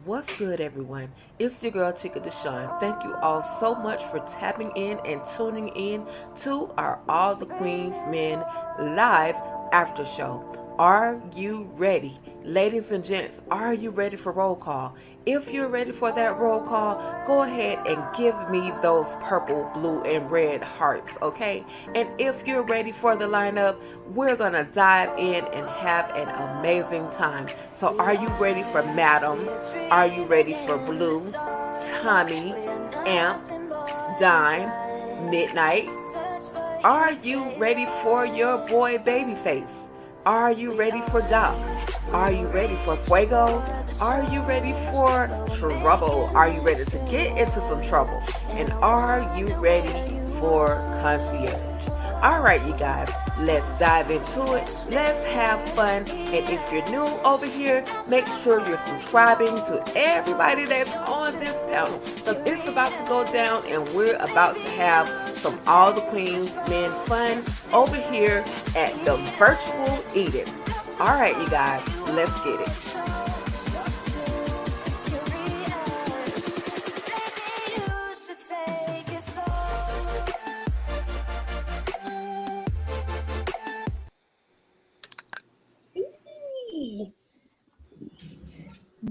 What's good, everyone? It's your girl Tika Deshawn. Thank you all so much for tapping in and tuning in to our All the Queens Men live after show. Are you ready? Ladies and gents, are you ready for roll call? If you're ready for that roll call, go ahead and give me those purple, blue, and red hearts, okay? And if you're ready for the lineup, we're gonna dive in and have an amazing time. So are you ready for Madam? Are you ready for Blue, Tommy, Amp, Dime, Midnight? Are you ready for your boy Babyface? Are you ready for Doc? Are you ready for Fuego? Are you ready for trouble? Are you ready to get into some trouble? And are you ready for concierge? All right, you guys, let's dive into it. Let's have fun. And if you're new over here, make sure you're subscribing to everybody that's on this panel, because it's about to go down and we're about to have some All the Queens Men fun over here at the virtual Eden. All right, you guys, let's get it.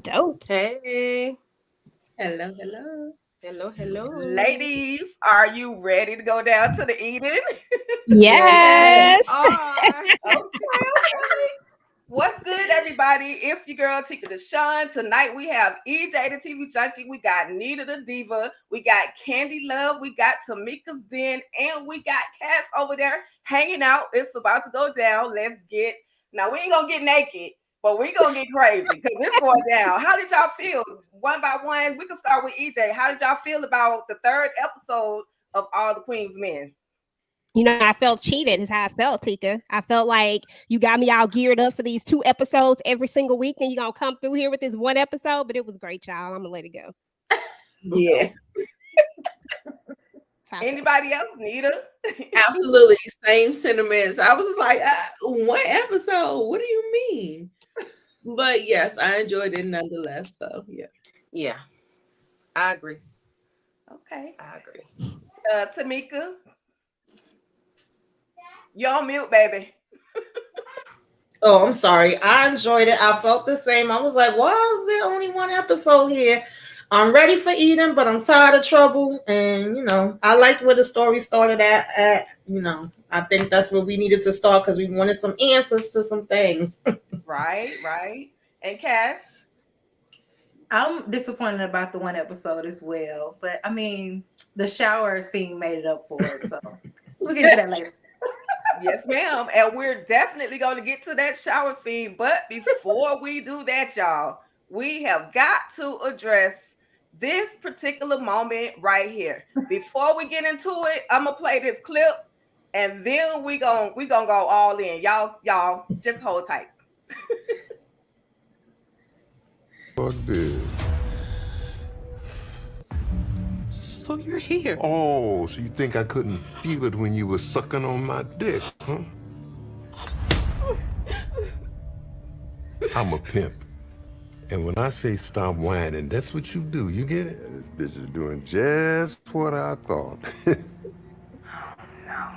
Dope. Hey. Hello, hello. Hello, hello. Ladies, are you ready to go down to the Eden? Yes. Okay. What's good, everybody? It's your girl Tika Deshawn. Tonight we have EJ the TV Junkie. We got Nita the Diva. We got Candy Love. We got TAMEIKA'S Den, and we got Cass over there hanging out. It's about to go down. Let's get now. We ain't gonna get naked, but we gonna get crazy because it's going down. How did y'all feel? One by one, we can start with EJ. How did y'all feel about the third episode of All the Queens Men? You know, I felt cheated is how I felt, Tika. I felt like you got me all geared up for these 2 episodes every single week, and you're going to come through here with this 1 episode, but it was great, y'all. I'm going to let it go. Yeah. Anybody else? Nita? Absolutely. Same sentiments. I was like, 1 episode? What do you mean? But yes, I enjoyed it nonetheless. So, yeah. Yeah. I agree. Okay. I agree. Tamika? You're on mute, baby. Oh, I'm sorry. I enjoyed it. I felt the same. I was like, why is there only 1 episode here? I'm ready for Eden, but I'm tired of trouble. And, I liked where the story started at. I think that's where we needed to start because we wanted some answers to some things. Right. And Cass? I'm disappointed about the 1 episode as well. But, I mean, the shower scene made it up for us. So we'll get to that later. Yes, ma'am. And we're definitely going to get to that shower scene. But before we do that, y'all, we have got to address this particular moment right here. Before we get into it, I'm going to play this clip and then we gonna go all in. Y'all just hold tight. Fuck this. So you're here. Oh, so you think I couldn't feel it when you were sucking on my dick, huh? I'm a pimp. And when I say stop whining, that's what you do. You get it? This bitch is doing just what I thought. Oh, no.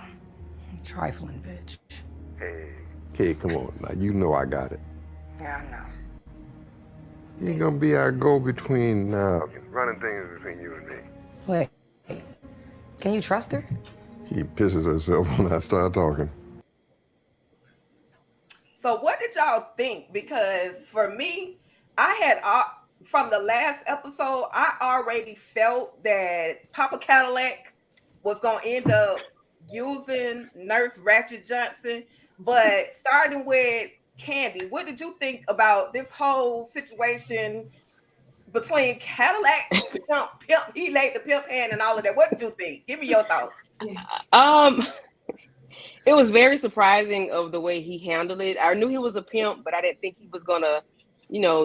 Trifling bitch. Hey, come on. Now, you know I got it. Yeah, I know. You ain't gonna be our go-between now. Running things between you and me. Wait. Can you trust her? She pisses herself when I start talking. So what did y'all think? Because for me, I had from the last episode, I already felt that Papa Cadillac was gonna end up using Nurse Ratchet Johnson. But starting with Candy, what did you think about this whole situation between Cadillac, pimp, he laid the pimp hand and all of that? What did you think? Give me your thoughts. Um, it was very surprising of the way he handled it. I knew he was a pimp, but I didn't think he was gonna,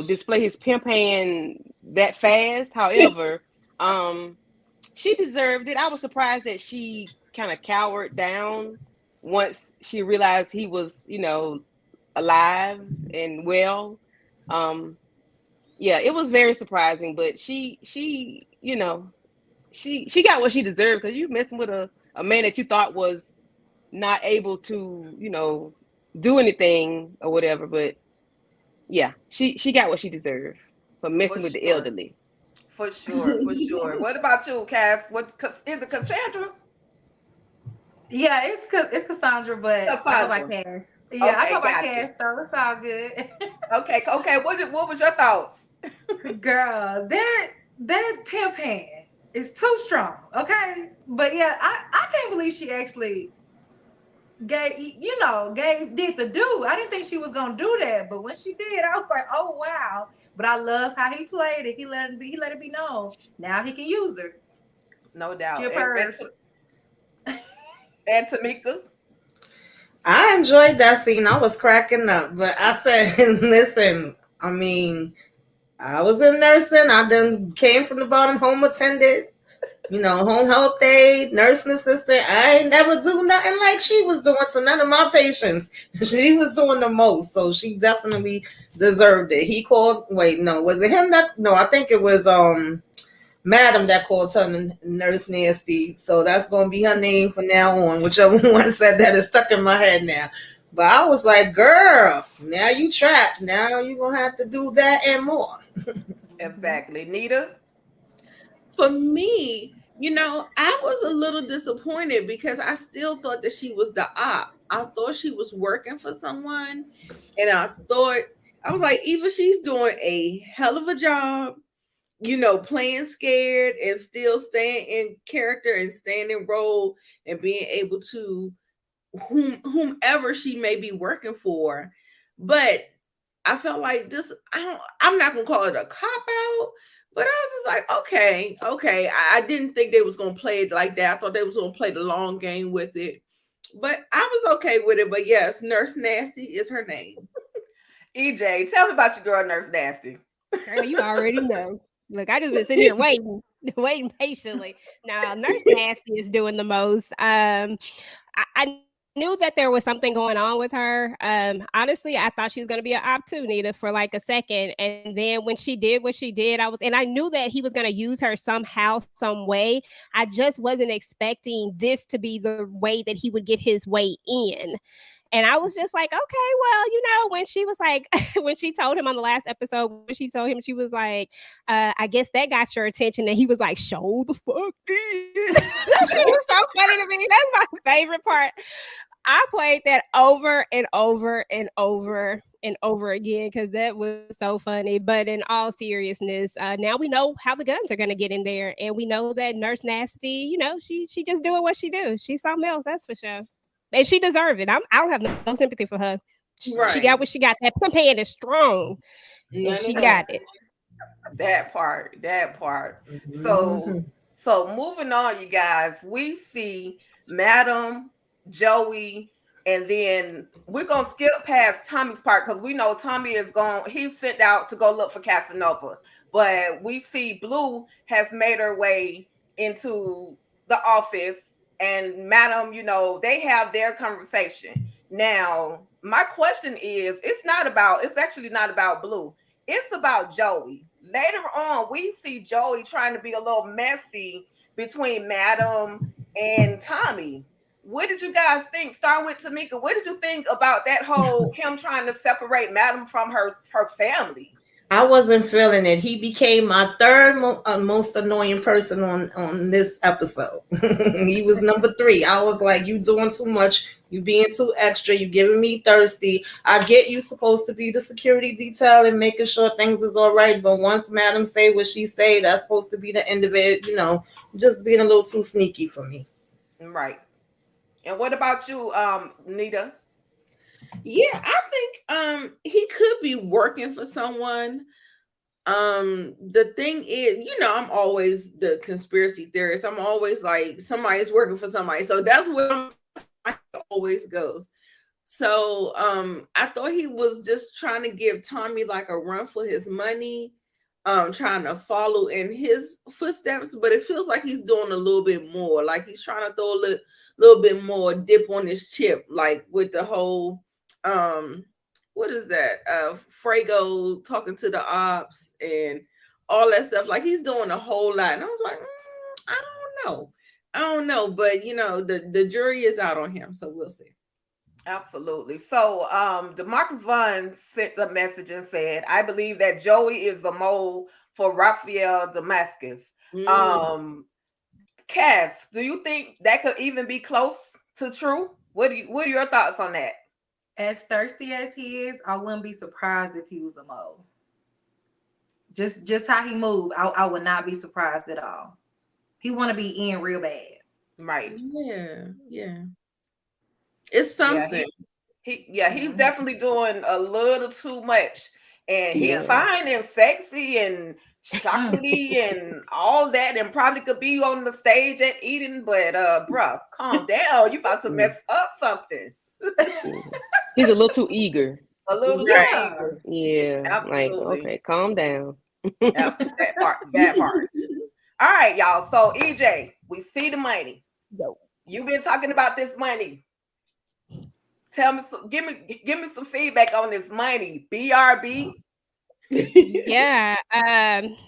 display his pimp hand that fast. However, she deserved it. I was surprised that she kind of cowered down once she realized he was, alive and well. Yeah, it was very surprising, but she got what she deserved, because you messing with a man that you thought was not able to, do anything or whatever. But yeah, she got what she deserved for messing with the elderly. For sure, for sure. What about you, Cass? Is it Cassandra? Yeah, it's Cassandra, but Cassandra. I go by Cass. Yeah, I go by Cass, so it's all good. Okay. What was your thoughts? Girl, that pimp hand is too strong. Okay, but yeah, I can't believe she actually did the do. I didn't think she was gonna do that, but when she did, I was like, oh wow. But I love how he played it. He let it be known. Now he can use her. No doubt. And Tamika. I enjoyed that scene. I was cracking up, but I said, listen, I mean, I was in nursing. I done came from the bottom, home attendant, home health aide, nursing assistant. I ain't never do nothing like she was doing to none of my patients. She was doing the most, so she definitely deserved it. He called, wait, no, was it him that, no, I think it was Madam that called her Nurse Nasty. So that's going to be her name from now on, whichever one said that is stuck in my head now. But I was like, girl, now you trapped. Now you're going to have to do that and more. Exactly. Nita? For me, I was a little disappointed because I still thought that she was the op. I thought she was working for someone. And I was like, either she's doing a hell of a job, playing scared and still staying in character and staying in role and being able to whomever she may be working for. But I felt like this, I'm not gonna call it a cop out, but I was just like, okay. I didn't think they was gonna play it like that. I thought they was gonna play the long game with it. But I was okay with it. But yes, Nurse Nasty is her name. EJ, tell me about your girl, Nurse Nasty. Girl, you already know. Look, I just been sitting here waiting patiently. Now, Nurse Nasty is doing the most. I knew that there was something going on with her. Honestly, I thought she was going to be an op too, Nita, for like a second. And then when she did what she did, I knew that he was going to use her somehow, some way. I just wasn't expecting this to be the way that he would get his way in. And I was just like, okay, well, when she was like, when she told him on the last episode, when she told him, she was like, I guess that got your attention. And he was like, show the fuck in. She was so funny to me. That's my favorite part. I played that over and over and over and over again because that was so funny. But in all seriousness, now we know how the guns are going to get in there. And we know that Nurse Nasty, she just doing what she do. She's something else, that's for sure. And she deserved it. I don't have no sympathy for her. Right. She got what she got. That pimp hand is strong. And she got it. That part. Mm-hmm. So moving on, you guys, we see Madam, Joey, and then we're going to skip past Tommy's part because we know Tommy he's sent out to go look for Casanova. But we see Blue has made her way into the office. And Madam, they have their conversation. Now, my question is, it's actually not about Blue. It's about Joey. Later on, we see Joey trying to be a little messy between Madam and Tommy. What did you guys think? Start with Tamika. What did you think about that whole him trying to separate Madam from her family? I wasn't feeling it. He became my third most annoying person on this episode. He was number 3. I was like, you doing too much. You being too extra. You giving me thirsty. I get you supposed to be the security detail and making sure things is all right. But once Madam say what she say, that's supposed to be the end of it. Just being a little too sneaky for me. Right. And what about you, Nita? Yeah, I think he could be working for someone. The thing is, I'm always the conspiracy theorist. I'm always like somebody's working for somebody. So that's where my always goes. So I thought he was just trying to give Tommy like a run for his money, trying to follow in his footsteps, but it feels like he's doing a little bit more. Like he's trying to throw a little bit more dip on his chip, like with the whole what is that? Frago talking to the ops and all that stuff. Like he's doing a whole lot. And I was like, I don't know. I don't know, but the jury is out on him, so we'll see. Absolutely. So, Demarcus Vaughn sent a message and said, "I believe that Joey is the mole for Raphael Damascus." Cass, do you think that could even be close to true? What are your thoughts on that? As thirsty as he is, I wouldn't be surprised if he was a mole. Just how he moved, I would not be surprised at all. He want to be in real bad. Right. Yeah. It's something. He's definitely doing a little too much. And he's Yeah. fine and sexy and chocolatey and all that, and probably could be on the stage at Eden, but bruh, calm down. You about to mess up something. He's a little too eager. A little too Yeah. eager. Yeah. Like, Absolutely. okay, calm down. Absolutely. That part. All right, y'all. So EJ, we see the money. You've been talking about this money. Tell me give me some feedback on this money. BRB. Yeah.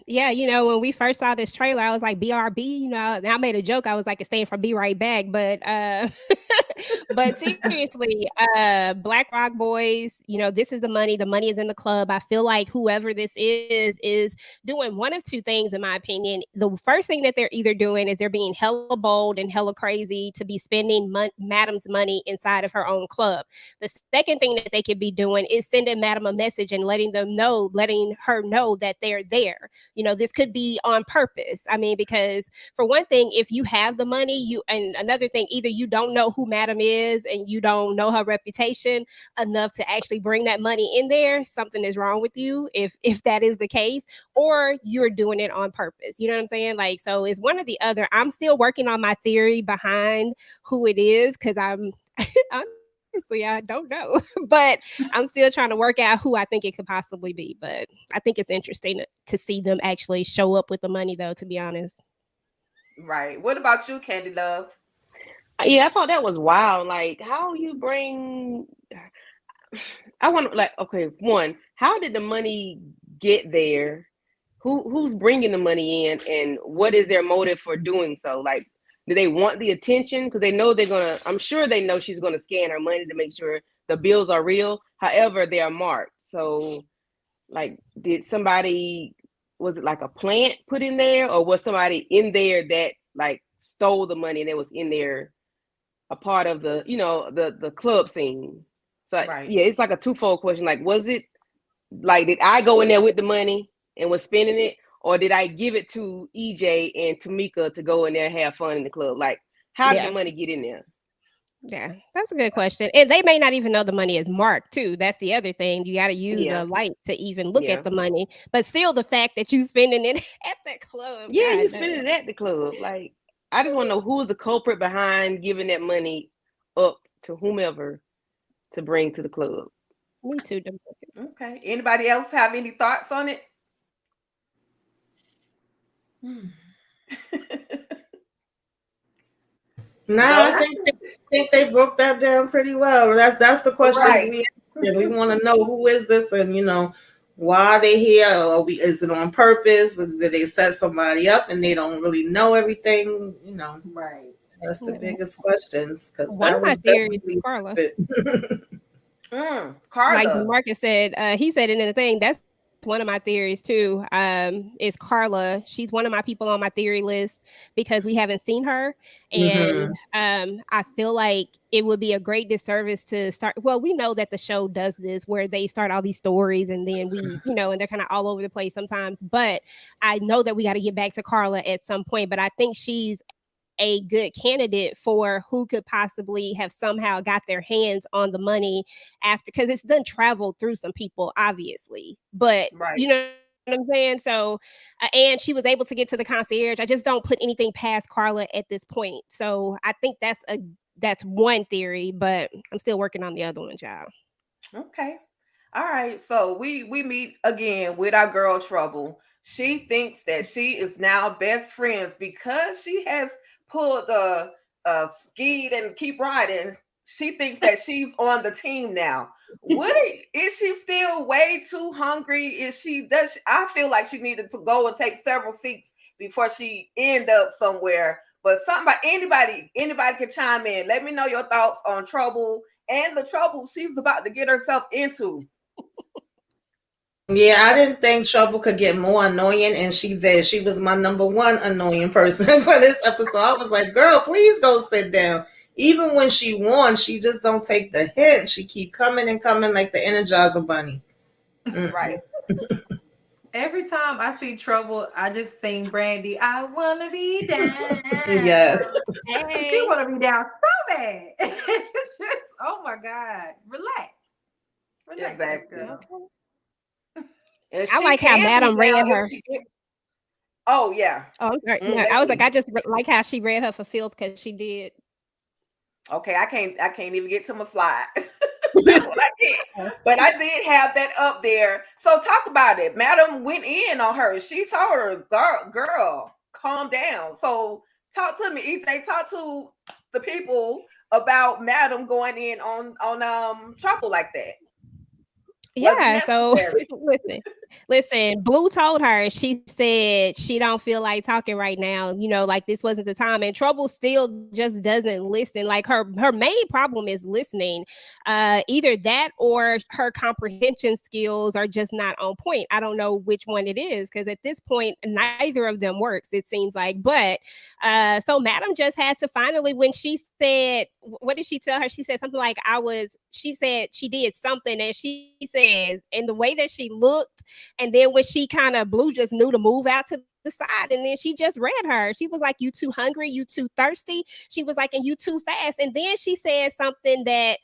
When we first saw this trailer, I was like, BRB, and I made a joke. I was like, it's staying for Be Right Back. But but seriously, Black Rock Boys, this is the money. The money is in the club. I feel like whoever this is doing one of two things, in my opinion. The first thing that they're either doing is they're being hella bold and hella crazy to be spending Madam's money inside of her own club. The second thing that they could be doing is sending Madam a message and letting her know that they're there. This could be on purpose. I mean, because for one thing, if you have the money, and another thing, either you don't know who Madam is and you don't know her reputation enough to actually bring that money in there, something is wrong with you if that is the case, or you're doing it on purpose. You know what I'm saying? Like, so it's one or the other. I'm still working on my theory behind who it is, because I'm honestly, I don't know, but I'm still trying to work out who I think it could possibly be. But I think it's interesting to see them actually show up with the money, though, to be honest. Right. What about you, Candy Love? Yeah, I thought that was wild. Like, how you bring? I want to, like, okay, one, how did the money get there? Who's bringing the money in, and what is their motive for doing so? Like, do they want the attention? Because they know I'm sure they know she's gonna scan her money to make sure the bills are real. However, they are marked. So, like, was it like a plant put in there, or was somebody in there that like stole the money and it was in there a part of the, the club scene? So Right. Yeah, it's like a twofold question. Like, was it like, did I go in there with the money and was spending it, or did I give it to EJ and Tamika to go in there and have fun in the club? Like, how did the money get in there? Yeah, that's a good question. And they may not even know the money is marked too. That's the other thing. You got to use a light to even look at the money. But still, the fact that you spending it at the club. Yeah, you spending it at the club. Like, I just want to know who's the culprit behind giving that money up to whomever to bring to the club. Me too. Okay. Anybody else have any thoughts on it? No, I think they broke that down pretty well. That's the question we want to know, who is this, and why are they here, or is it on purpose? Or did they set somebody up and they don't really know everything? Right. That's the biggest questions. Because one of my theories, Carla. Carla, like Marcus said, he said it in the thing. That's one of my theories too. Is Carla. She's one of my people on my theory list because we haven't seen her, and I feel like it would be a great disservice to start. Well, we know that the show does this where they start all these stories and then we, and they're kind of all over the place sometimes. But I know that we got to get back to Carla at some point. But I think she's a good candidate for who could possibly have somehow got their hands on the money after, because it's done traveled through some people, obviously. But Right. you know what I'm saying? So, and she was able to get to the concierge. I just don't put anything past Carla at this point. So I think that's one theory, but I'm still working on the other one, y'all. Okay. All right. So we meet again with our girl Trouble. She thinks that she is now best friends because she has pulled the skied and keep riding. She thinks that she's on the team now. Is she still way too hungry? I feel like she needed to go and take several seats before she end up somewhere. But anybody can chime in. Let me know your thoughts on Trouble and the trouble she's about to get herself into. Yeah, I didn't think Trouble could get more annoying, and she did. She was my number one annoying person for this episode. I was like, girl, please go sit down. Even when she won, she just don't take the hint. She keep coming and coming like the Energizer Bunny. Right. Every time I see Trouble, I just sing Brandy. I wanna be down. Yes. Hey. She wanna be down so bad. It's just, oh my God. Relax. Exactly. Girl. And I she like how can Madam be read down if her. she get- Oh yeah. Oh, I'm sorry. No, I was like, I just like how she read her for filth because she did. Okay, I can't even get to my slide. That's what I did. But I did have that up there. So talk about it. Madam went in on her. She told her, girl, calm down. So talk to me, EJ. Talk to the people about Madam going in on Trouble like that. Yeah, so listen, Blue told her, she said she don't feel like talking right now, like this wasn't the time, and Trouble still just doesn't listen. Like her main problem is listening. Either that or her comprehension skills are just not on point. I don't know which one it is, because at this point neither of them works, it seems like. But so Madam just had to finally, when she said, what did she tell her? She said something like, she said she did something, and she says, and the way that she looked, and then when she kind of, Blue just knew to move out to the side, and then she just read her. She was like, you too hungry, you too thirsty. She was like, and you too fast. And then she said something that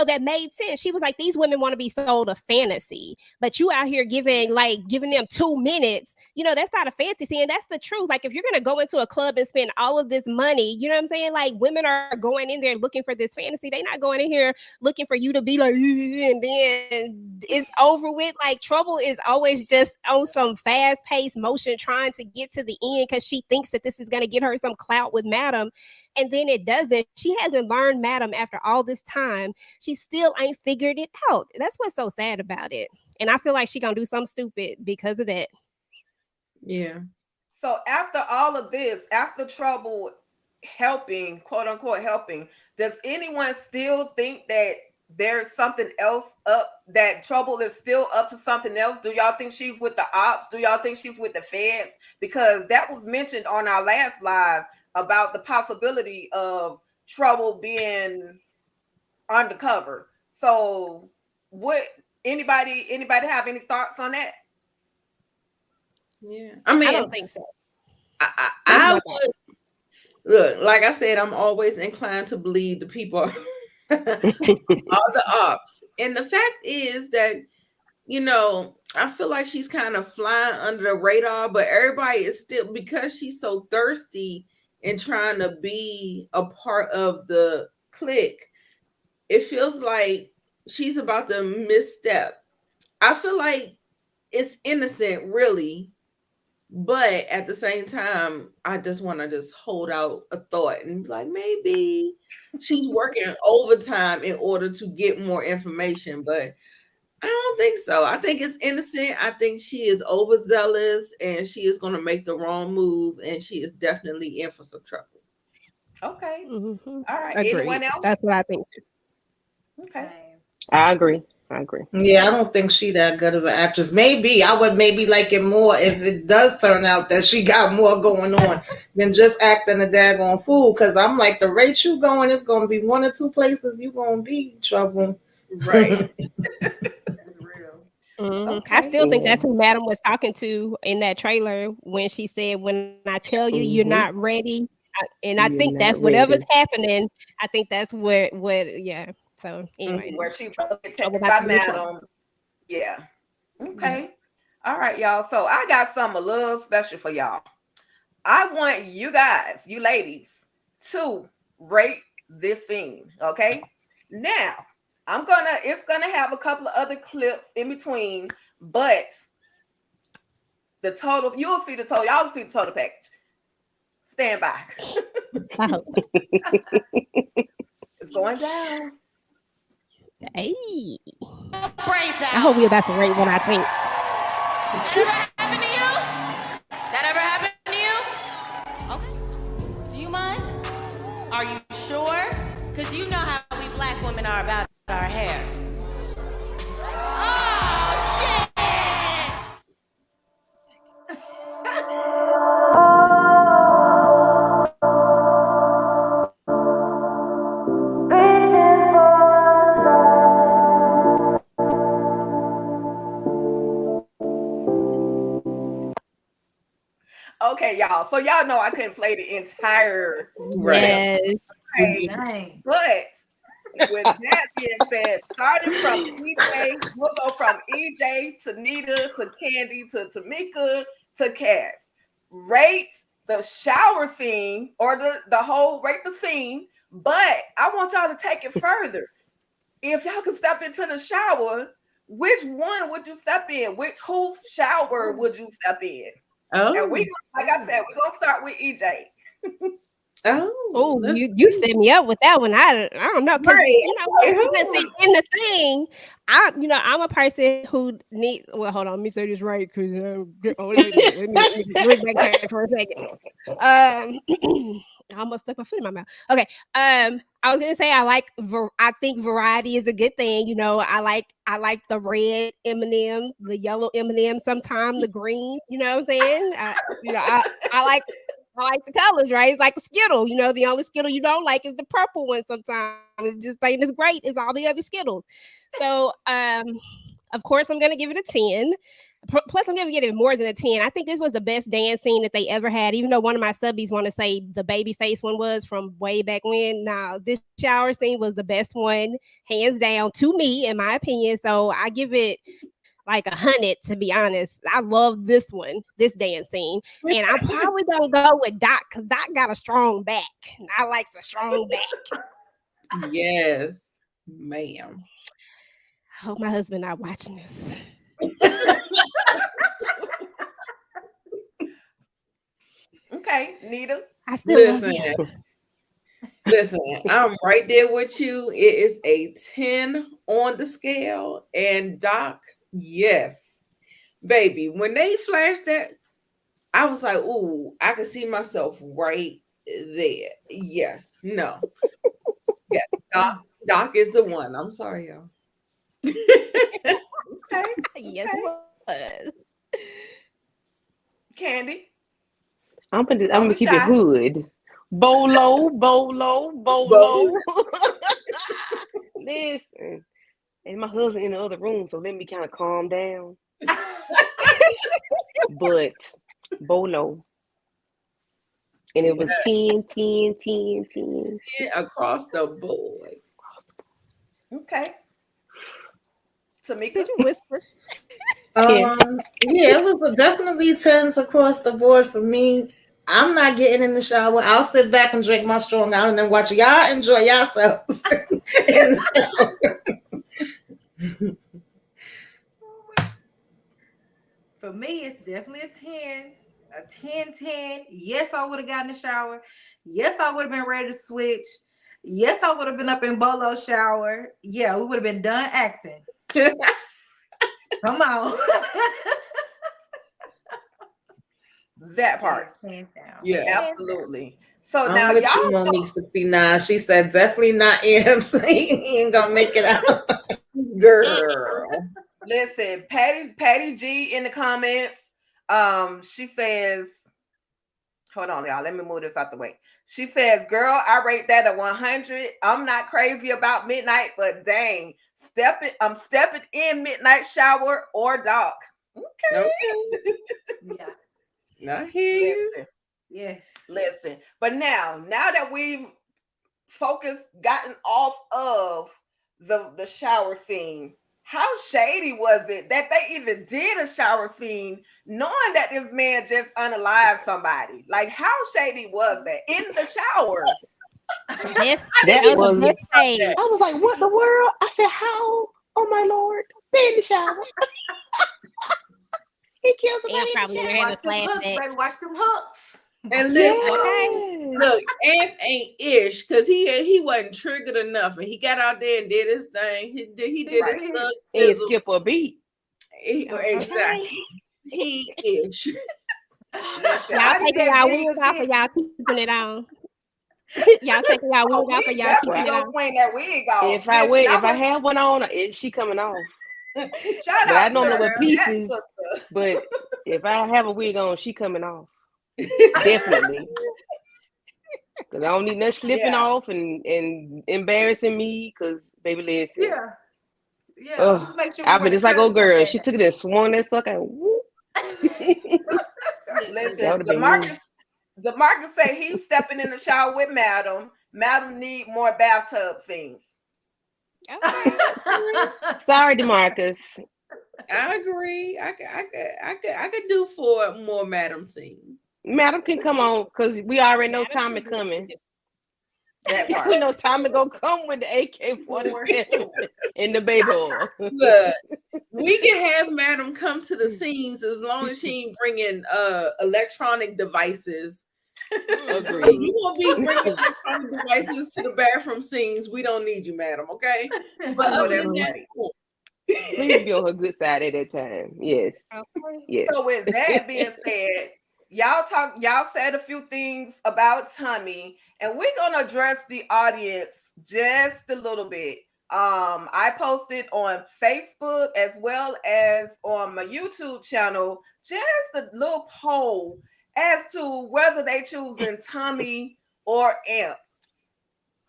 that made sense. She was like, these women want to be sold a fantasy, but you out here giving them 2 minutes. That's not a fantasy. And that's the truth. Like, if you're going to go into a club and spend all of this money, you know what I'm saying? Like, women are going in there looking for this fantasy. They're not going in here looking for you to be like, and then it's over with. Like, Trouble is always just on some fast paced motion trying to get to the end because she thinks that this is going to get her some clout with Madam. And then it doesn't. She hasn't learned Madam after all this time. She still ain't figured it out. That's what's so sad about it. And I feel like she gonna do something stupid because of that. Yeah. So after all of this, after Trouble helping, quote unquote helping, does anyone still think that there's something else up, that Trouble is still up to something else? Do y'all think she's with the ops? Do y'all think she's with the feds? Because that was mentioned on our last live about the possibility of Trouble being undercover. So what, anybody have any thoughts on that? Yeah. I mean, I don't think so. I would look, like I said, I'm always inclined to believe the people are the ops. And the fact is that, I feel like she's kind of flying under the radar, but everybody is still, because she's so thirsty and trying to be a part of the clique, it feels like she's about to misstep. I feel like it's innocent, really, but at the same time, I just want to just hold out a thought and be like, maybe she's working overtime in order to get more information, but I don't think so. I think it's innocent. I think she is overzealous and she is going to make the wrong move, and she is definitely in for some trouble. Okay. Mm-hmm. All right. Agreed. Anyone else? That's what I think. Okay. I agree. Yeah, I don't think she that good of an actress. Maybe I would like it more if it does turn out that she got more going on than just acting a daggone fool. Because I'm like, the rate you going is going to be 1 or 2 places you going to be Trouble. Right. Mm-hmm. Okay. I still think that's who Madam was talking to in that trailer when she said, when I tell you you're not ready, I You're think that's not whatever's ready. happening. I think that's what yeah. So anyway, Where she get trouble texted about by to be in trouble. Madam. Yeah. Yeah. Okay. All right, y'all. So I got something a little special for y'all. I want you guys, you ladies, to rate this scene. Okay. Now, it's gonna have a couple of other clips in between, but the total, you'll see the total, y'all will see the total package. Stand by. I hope. It's going down. Hey. I hope we're about to rate what I think. That ever happened to you? That ever happened to you? Okay. Do you mind? Are you sure? Because you know how we black women are about our hair. Oh, shit! Okay, y'all. So y'all know I couldn't play the entire Right. Yes. okay, Dang. but with that being said, starting from EJ, we'll go from EJ to Nita to Candy to Tamika to Cass. Rate the shower scene or the whole rate the scene, but I want y'all to take it further. If y'all could step into the shower, which one would you step in? Whose shower would you step in? And Oh, we, like I said, we're gonna start with EJ. Oh, let's you see. set me up with that one. I don't know because Right. you know Right, because hold see, in the thing, I'm a person who need. Well, hold on, let me say this right because let me bring back for a second. I almost stuck my foot in my mouth. Okay. I was gonna say I think variety is a good thing. You know, I like the red M&Ms, the yellow M&Ms, sometimes the green. You know what I'm saying? I like the colors, right? It's like a Skittle. You know, the only Skittle you don't like is the purple one. Sometimes it just ain't as great as all the other Skittles. So, of course, I'm gonna give it a 10. Plus, I'm gonna give it more than a 10. I think this was the best dance scene that they ever had. Even though one of my subbies want to say the baby face one was from way back when. Now, this shower scene was the best one, hands down, to me, in my opinion. So I give it like 100, to be honest. I love this one, this dance scene. And I'm probably gonna go with Doc because Doc got a strong back. And I like a strong back. Yes, ma'am. I hope my husband not watching this. Okay, Nita. I still love Listen, you. listen, I'm right there with you. It is a 10 on the scale. And Doc, yes. Baby, when they flashed that, I was like, ooh, I could see myself right there. Yes, no. Yes, Doc is the one. I'm sorry, y'all. Okay. Yes, Okay. it was. Candy. I'm Don't gonna be keep it shy. hood. Bolo. Listen, and my husband in the other room, so let me kind of calm down. But Bolo, and it was 10, 10, 10, 10. Across the board. Okay. Tamika. Did you whisper? Yeah, it was definitely 10s across the board for me. I'm not getting in the shower. I'll sit back and drink my Strong Island and watch y'all enjoy yourselves in the shower. For me, it's definitely a 10. A 10, 10. Yes, I would have gotten a shower. Yes, I would have been ready to switch. Yes, I would have been up in Bolo's shower. Yeah, we would have been done acting. Come on. That part. Yes, hands down. Yeah. Absolutely. So I'm now with y'all you, know, Monique 69. She said definitely not EMC. He ain't gonna make it out. Girl. listen, Patty G in the comments. She says, hold on, y'all. Let me move this out the way. She says, girl, I rate that a 100. I'm not crazy about midnight, but dang, I'm stepping in midnight shower or Doc. Okay. Okay. Yeah. I hear you. Listen, Yes. Listen, but now that we've gotten off of the shower scene, how shady was it that they even did a shower scene knowing that this man just unalived somebody? Like, how shady was that in the shower? That was. best shade. I was like, what the world? I said, how? Oh my Lord! They in the shower. He killed They'll somebody in probably the wear shower. the Watch them hooks, flashback. baby. Watch them hooks. And listen, Okay. look, Amp ain't ish because he wasn't triggered enough, and he got out there and did his thing. He did his Right. thug He didn't thizzle. skip a beat. Exactly. He ish. Listen, Y'all I taking said y'all big wig off or stick. y'all keeping it on? Y'all taking y'all Oh, wig off or we y'all definitely keeping it gonna on? swing that wig off. If I Listen, if I have one on, she coming off. shout But I out normally to wear that pieces. sister. But if I have a wig on, she coming off. Definitely. Because I don't need nothing slipping off and embarrassing me. Because, baby, listen. Yeah. Yeah. Just make sure we I wear mean, the it's like, oh, curtains up girl, there. she took it and swung that sucker. Whoop. Listen, That would have been me. DeMarcus said he's stepping in the shower with Madam. Madam need more bathtub scenes. Okay. Sorry, DeMarcus. I agree. I could do 4 more Madam scenes. Madam can come on because we already know Tommy coming. That part. We know Tommy gonna come with the AK-47 and the baby oil. Look, we can have Madam come to the scenes as long as she ain't bringing electronic devices. Agreed. If you won't be bringing electronic devices to the bathroom scenes, we don't need you, Madam. Okay, but Oh, other that's than that, right. cool. Please be on her good side at that time. Yes. Yes. So with that being said, y'all said a few things about Tommy, and we're gonna address the audience just a little bit. I posted on Facebook as well as on my YouTube channel just a little poll as to whether they choosing Tommy or Amp.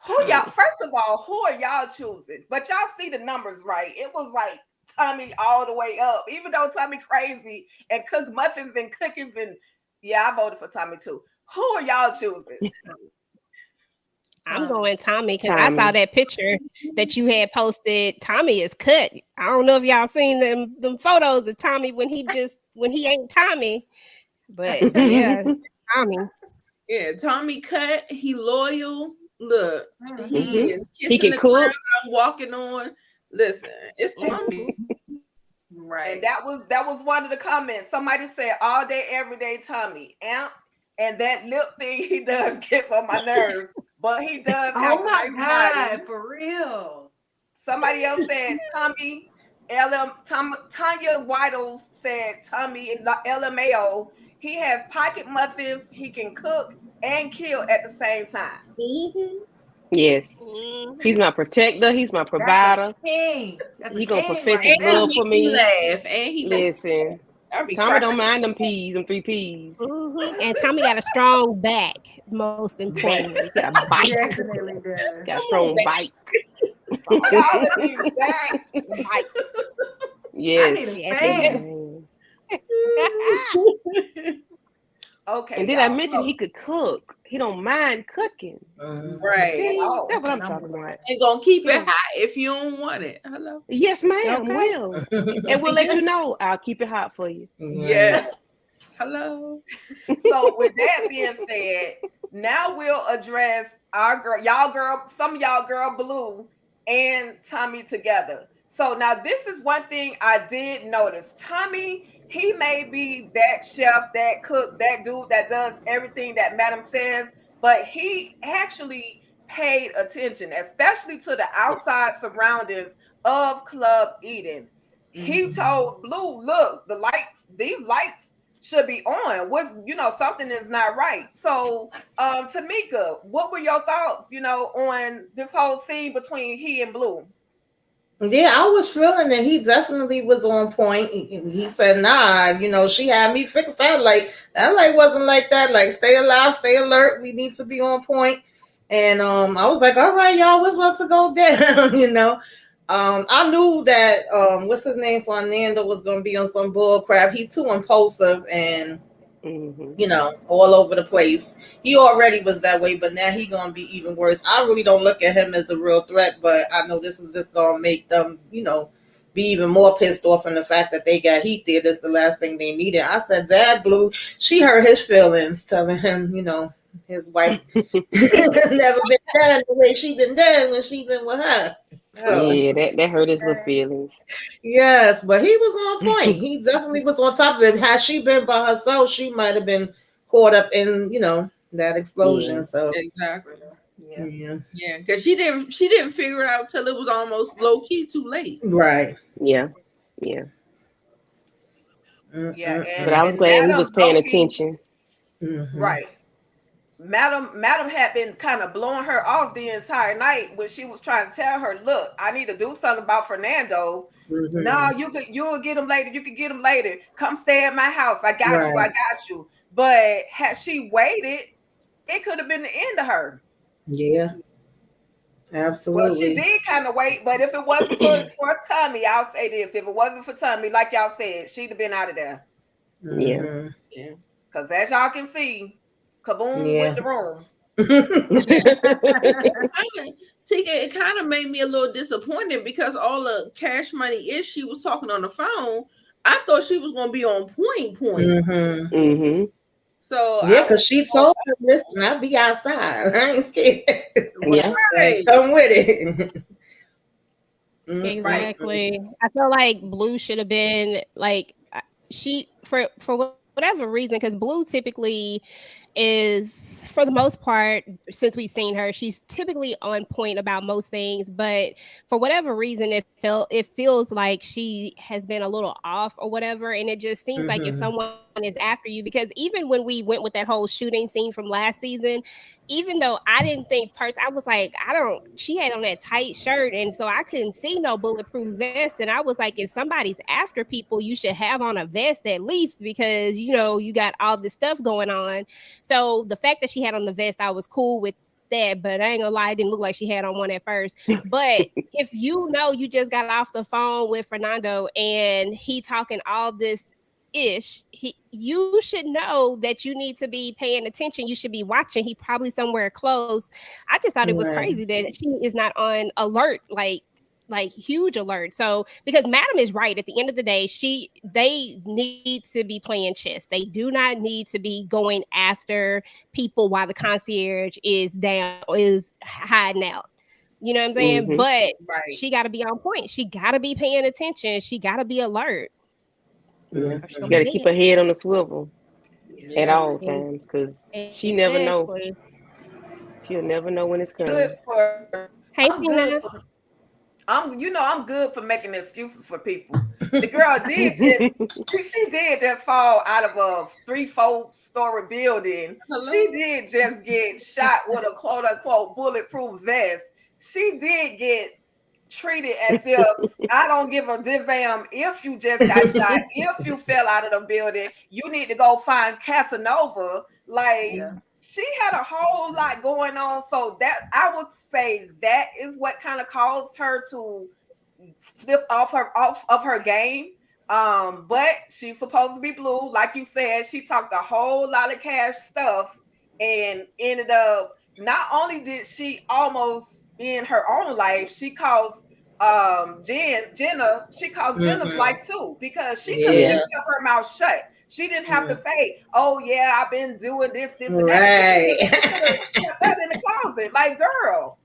First of all, who are y'all choosing? But y'all see the numbers, right? It was like Tommy all the way up, even though Tommy crazy and cook muffins and cookies, and yeah, I voted for Tommy too. Who are y'all choosing? I'm going Tommy because I saw that picture that you had posted. Tommy is cut. I don't know if y'all seen them photos of Tommy when he ain't Tommy, but yeah, Tommy. Yeah, Tommy cut. He loyal. Look, he is He kissing can the cook. ground I'm walking on. Listen, it's Tommy. Right. And that was one of the comments. Somebody said all day, every day, Tommy. Amp, and that lip thing he does get on my nerves, but he does have Oh a my nice God, body. for real. Somebody else said Tommy. Tanya Whitles said Tommy in LMAO. He has pocket muffins. He can cook and kill at the same time. Yes. He's my protector. He's my provider. That's a king. That's He a gonna king profess right his there. love for me. Laugh, and he Listen. be Tommy don't cracking. mind them peas, them 3 peas. And Tommy got a strong back, most importantly. He got a bite. Definitely does. Got a strong bite. Y'all of these backs. Yes. I need a fan. Okay. And then I y'all. mentioned he could cook. He don't mind cooking. Right. See, Oh, that's what I'm talking about. And gonna keep it hot if you don't want it. Hello. Yes, ma'am. Okay. Will. And we'll let you know. I'll keep it hot for you. Yeah. Hello. So with that being said, now we'll address our girl, some of y'all girl Blue and Tommy together. So now this is one thing I did notice. Tommy, he may be that chef, that cook, that dude that does everything that Madam says, but he actually paid attention, especially to the outside surroundings of Club Eden. He told Blue, look, these lights should be on. Something is not right. So Tamika, what were your thoughts, on this whole scene between he and Blue? Yeah, I was feeling that he definitely was on point. He said, nah, she had me fix that light. That light wasn't like that. Like, stay alive, stay alert. We need to be on point. And I was like, all right, y'all, what's about to go down, I knew that what's his name, Fernando, was gonna be on some bull crap. He too impulsive, and you know, all over the place. He already was that way, but now he gonna be even worse. I really don't look at him as a real threat, but I know this is just gonna make them, you know, be even more pissed off from the fact that they got heat there. That's the last thing they needed. I said, Dad, Blue, she hurt his feelings, telling him, you know, his wife never been done the way she been done when she been with her. So, Yeah, that hurt his little feelings. yes, but he was on point. He definitely was on top of it. Had she been by herself, she might have been caught up in, you know, that explosion. Yeah. So Exactly. yeah. Yeah, because she didn't figure it out till it was almost low key too late. Right. Yeah. Yeah, But I was and glad he was Madam paying Loki, attention. right? Madam had been kind of blowing her off the entire night when she was trying to tell her, "Look, I need to do something about Fernando. No, you'll get him later. You can get him later. Come stay at my house. I got you. I got you." But had she waited, it could have been the end of her. Yeah. Absolutely. Well, she did kind of wait, but if it wasn't for Tommy, I'll say this: if it wasn't for Tommy, like y'all said, she'd have been out of there. Yeah. Because as y'all can see, kaboom with the room. It kind of made me a little disappointed because all the Cash Money ish she was talking on the phone, I thought she was going to be on point. So yeah, because she told him, "Listen, I'll be outside. I ain't scared. Yeah, like, come with it." Exactly. I feel like Blue should have been like she for whatever reason, because Blue typically is, for the most part, since we've seen her, she's typically on point about most things, but for whatever reason it feels like she has been a little off or whatever, and it just seems like if someone is after you, because even when we went with that whole shooting scene from last season, even though I didn't think I was like, she had on that tight shirt, and so I couldn't see no bulletproof vest, and I was like, if somebody's after people, you should have on a vest at least, because you know you got all this stuff going on. So the fact that she had on the vest, I was cool with that, but I ain't gonna lie, it didn't look like she had on one at first. But if you know you just got off the phone with Fernando and he talking all this ish, you should know that you need to be paying attention. You should be watching. He probably somewhere close. I just thought it was crazy that she is not on alert, like huge alert. So because Madam is right, at the end of the day, they need to be playing chess. They do not need to be going after people while the concierge is hiding out. You know what I'm saying? But she got to be on point. She got to be paying attention. She got to be alert. Yeah. She got to keep her head on the swivel at all times, because she never know. She'll never know when it's coming. I'm good for making excuses for people. The girl she did just fall out of a 3-4 story building. She did just get shot with a quote unquote bulletproof vest. She did get treated as if I don't give a damn if you just got shot, if you fell out of the building, you need to go find Casanova. She had a whole lot going on, so that I would say that is what kind of caused her to slip off of her game. But she's supposed to be Blue, like you said. She talked a whole lot of Cash stuff and ended up. Not only did she almost end her own life, she caused Jenna. She caused Jenna's life too, because she could have just kept her mouth shut. She didn't have to say, "Oh yeah, I've been doing this, and that." She could have kept that in the closet. Like, girl.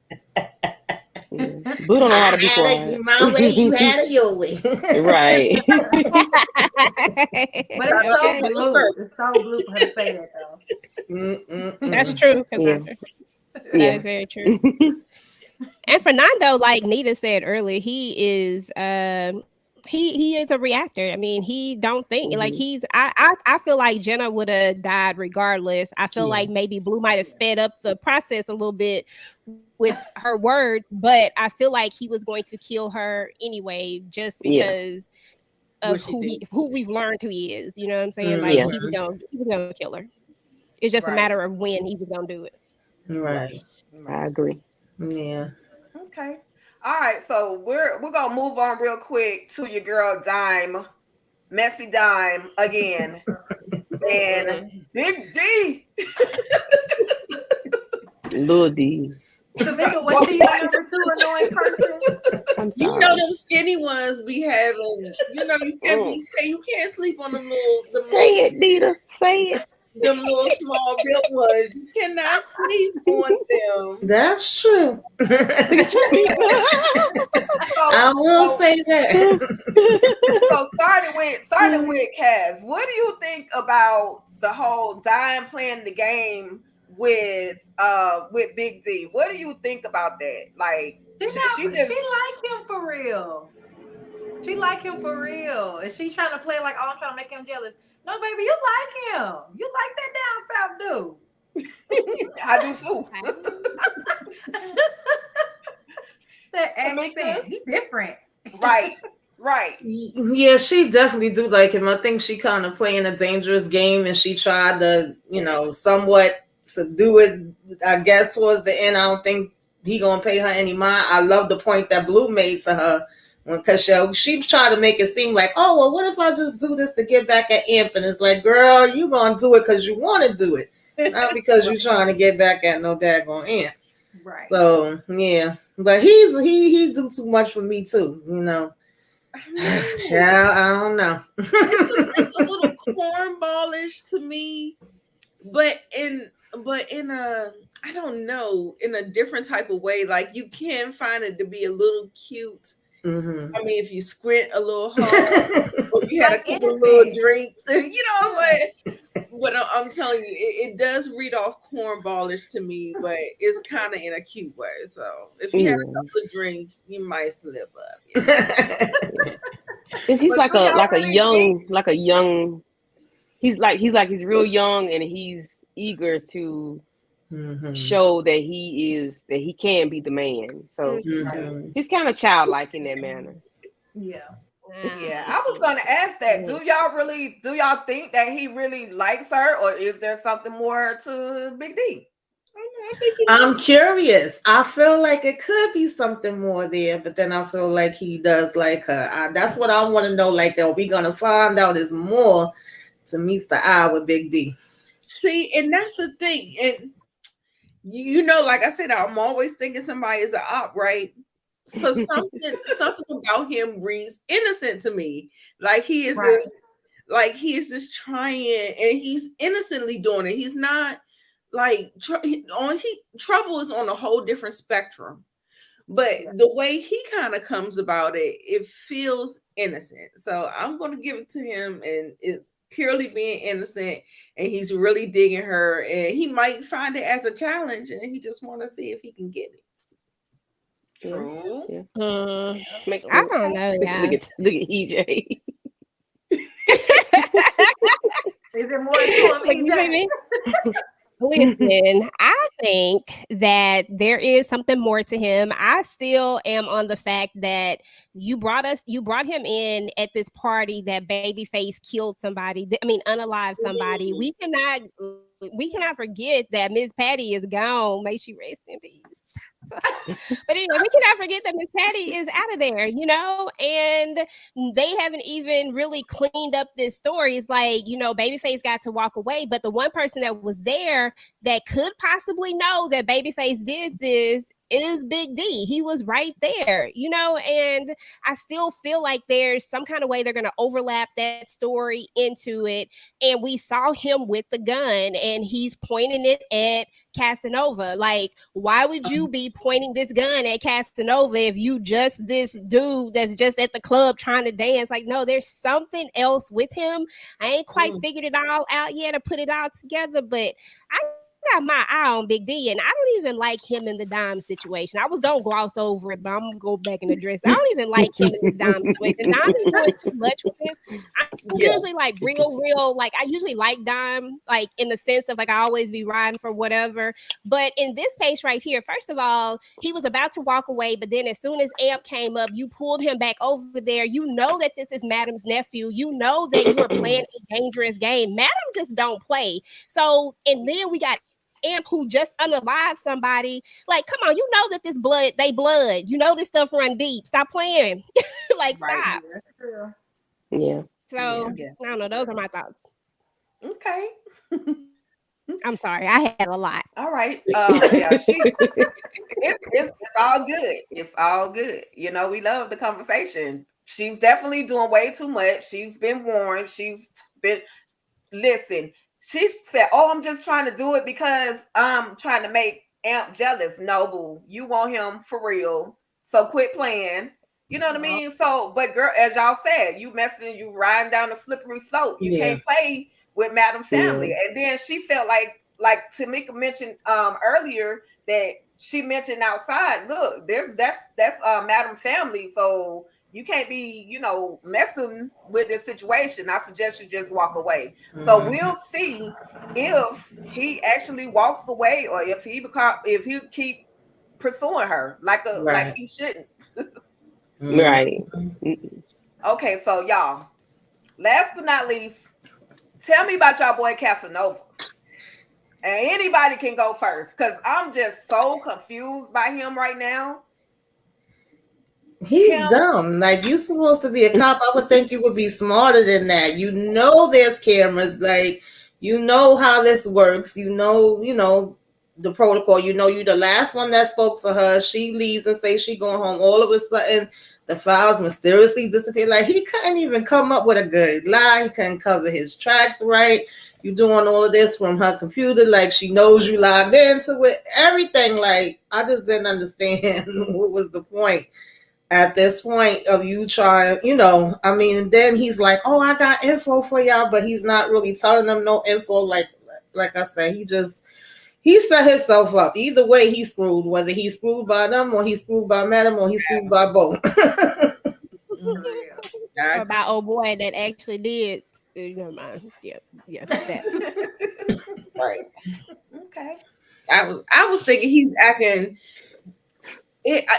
Boo don't know how to be quiet. My way, you had it your way. Right. But it's so blue. It's so blue for her to say that, though. That's true. That is very true. And Fernando, like Nita said earlier, he is he is a reactor. I mean, he don't think like I feel like Jenna would have died regardless. I feel like maybe Blue might have sped up the process a little bit with her words, but I feel like he was going to kill her anyway, just because of who we've learned who he is. You know what I'm saying? Like he was gonna kill her. It's just a matter of when he was gonna do it. Right. I agree. Yeah. Okay. All right. So we're gonna move on real quick to your girl Dime, Messy Dime again. And Big D. Lil D. Tamika, was she your number 2 annoying person? I'm You sorry. know them skinny ones be having. You know you can't sleep on them Say it, Nita. Say it. them little small built ones. You cannot sleep on them. That's true. I will say that. So starting with Kaz, what do you think about the whole Dime playing the game with Big D? What do you think about that? Like She like him for real. She like him for real. And she trying to play like, oh, I'm trying to make him jealous. No, baby, you like him. You like that down south dude. I do too. That accent, he different. Right. Yeah, she definitely do like him. I think she kind of playing a dangerous game, and she tried to, somewhat subdue it. I guess towards the end, I don't think he gonna pay her any mind. I love the point that Blue made to her because she tried to make it seem like, oh well, what if I just do this to get back at Imp? And it's like, girl, you gonna do it because you want to do it, not because you're trying to get back at no daggone Imp. Right. So yeah, but he do too much for me too, Child, I don't know. It's a little cornballish to me, but in a, I don't know, in a different type of way. Like you can find it to be a little cute. Mm-hmm. I mean, if you squint a little hard, or if you had a couple little drinks, But I'm telling you, it does read off cornballish to me, but it's kind of in a cute way. So if you had a couple of drinks, you might slip up. He's like a young. He's real young, and he's eager to show that he can be the man. So he's kind of childlike in that manner. Yeah. Yeah, I was gonna ask that. Do y'all think that he really likes her, or is there something more to Big D? I'm curious. I feel like it could be something more there, but then I feel like he does like her. That's what I want to know. Like, are we gonna find out is more to meet the eye with Big D? See, and that's the thing. And like I said, I'm always thinking somebody is an op, right? For something about him reads innocent to me. Like he is just trying, and he's innocently doing it. He's not like trouble is on a whole different spectrum. But the way he kind of comes about it, it feels innocent. So I'm going to give it to him, and it purely being innocent, and he's really digging her, and he might find it as a challenge, and he just want to see if he can get it. True. Yeah. I don't know. Look at EJ. Is there more to him, EJ? Listen, I think that there is something more to him. I still am on the fact that you brought him in at this party that Babyface killed somebody. Unalived somebody. We cannot forget that Miss Patty is gone. May she rest in peace. But anyway, we cannot forget that Miss Patty is out of there, and they haven't even really cleaned up this story. It's like, Babyface got to walk away, but the one person that was there that could possibly know that Babyface did this is Big D. He was right there, and I still feel like there's some kind of way they're going to overlap that story into it. And we saw him with the gun, and he's pointing it at Casanova. Like, why would you be pointing this gun at Casanova if you just this dude that's just at the club trying to dance? Like, no, there's something else with him. I ain't quite figured it all out yet or put it all together, but I got my eye on Big D, and I don't even like him in the Dime situation. I was gonna gloss over it, but I'm gonna go back and address it. I don't even like him in the Dime situation. Dime is doing too much with this. I'm usually like real, like I usually like Dime, like in the sense of like I always be riding for whatever. But in this case right here, first of all, he was about to walk away, but then as soon as Amp came up, you pulled him back over there. You know that this is Madam's nephew. You know that you are playing a dangerous game. Madam just don't play. So, and then we got Amp who just unalived somebody. Like, come on, you know that this blood, this stuff run deep. Stop playing. Like, stop. Yeah. So I don't know. Those are my thoughts. Okay. I'm sorry, I had a lot. All right. Yeah, it's all good. It's all good. You know, we love the conversation. She's definitely doing way too much. She's been warned. She's been listen. She said, "Oh, I'm just trying to do it because I'm trying to make Amp jealous." No, boo. You want him for real. So quit playing. You know what I mean? So, but girl, as y'all said, you riding down a slippery slope. You Yeah. can't play with Madam Family. Yeah. And then she felt like Tamika mentioned earlier that she mentioned outside. Look, that's Madam Family. So you can't be, messing with this situation. I suggest you just walk away. So we'll see if he actually walks away or if he keep pursuing her like Right. he shouldn't. Right. Okay, so y'all, last but not least, tell me about y'all boy Casanova. And anybody can go first because I'm just so confused by him right now. He's dumb. Like, you supposed to be a cop. I would think you would be smarter than that. You know there's cameras. Like, you know how this works. You know the protocol. You know you the last one that spoke to her. She leaves and says she going home. All of a sudden, the files mysteriously disappear. Like, he couldn't even come up with a good lie. He couldn't cover his tracks right. You doing all of this from her computer. Like, she knows you logged into it. Everything. Like, I just didn't understand what was the point. At this point of you trying, and then he's like, "Oh, I got info for y'all," but he's not really telling them no info. Like I said, he set himself up. Either way, he's screwed. Whether he's screwed by them or he's screwed by Madam or he's screwed by both. Or about old boy that actually did. Never mind. Yeah. That. Right. Okay. I was thinking he's acting.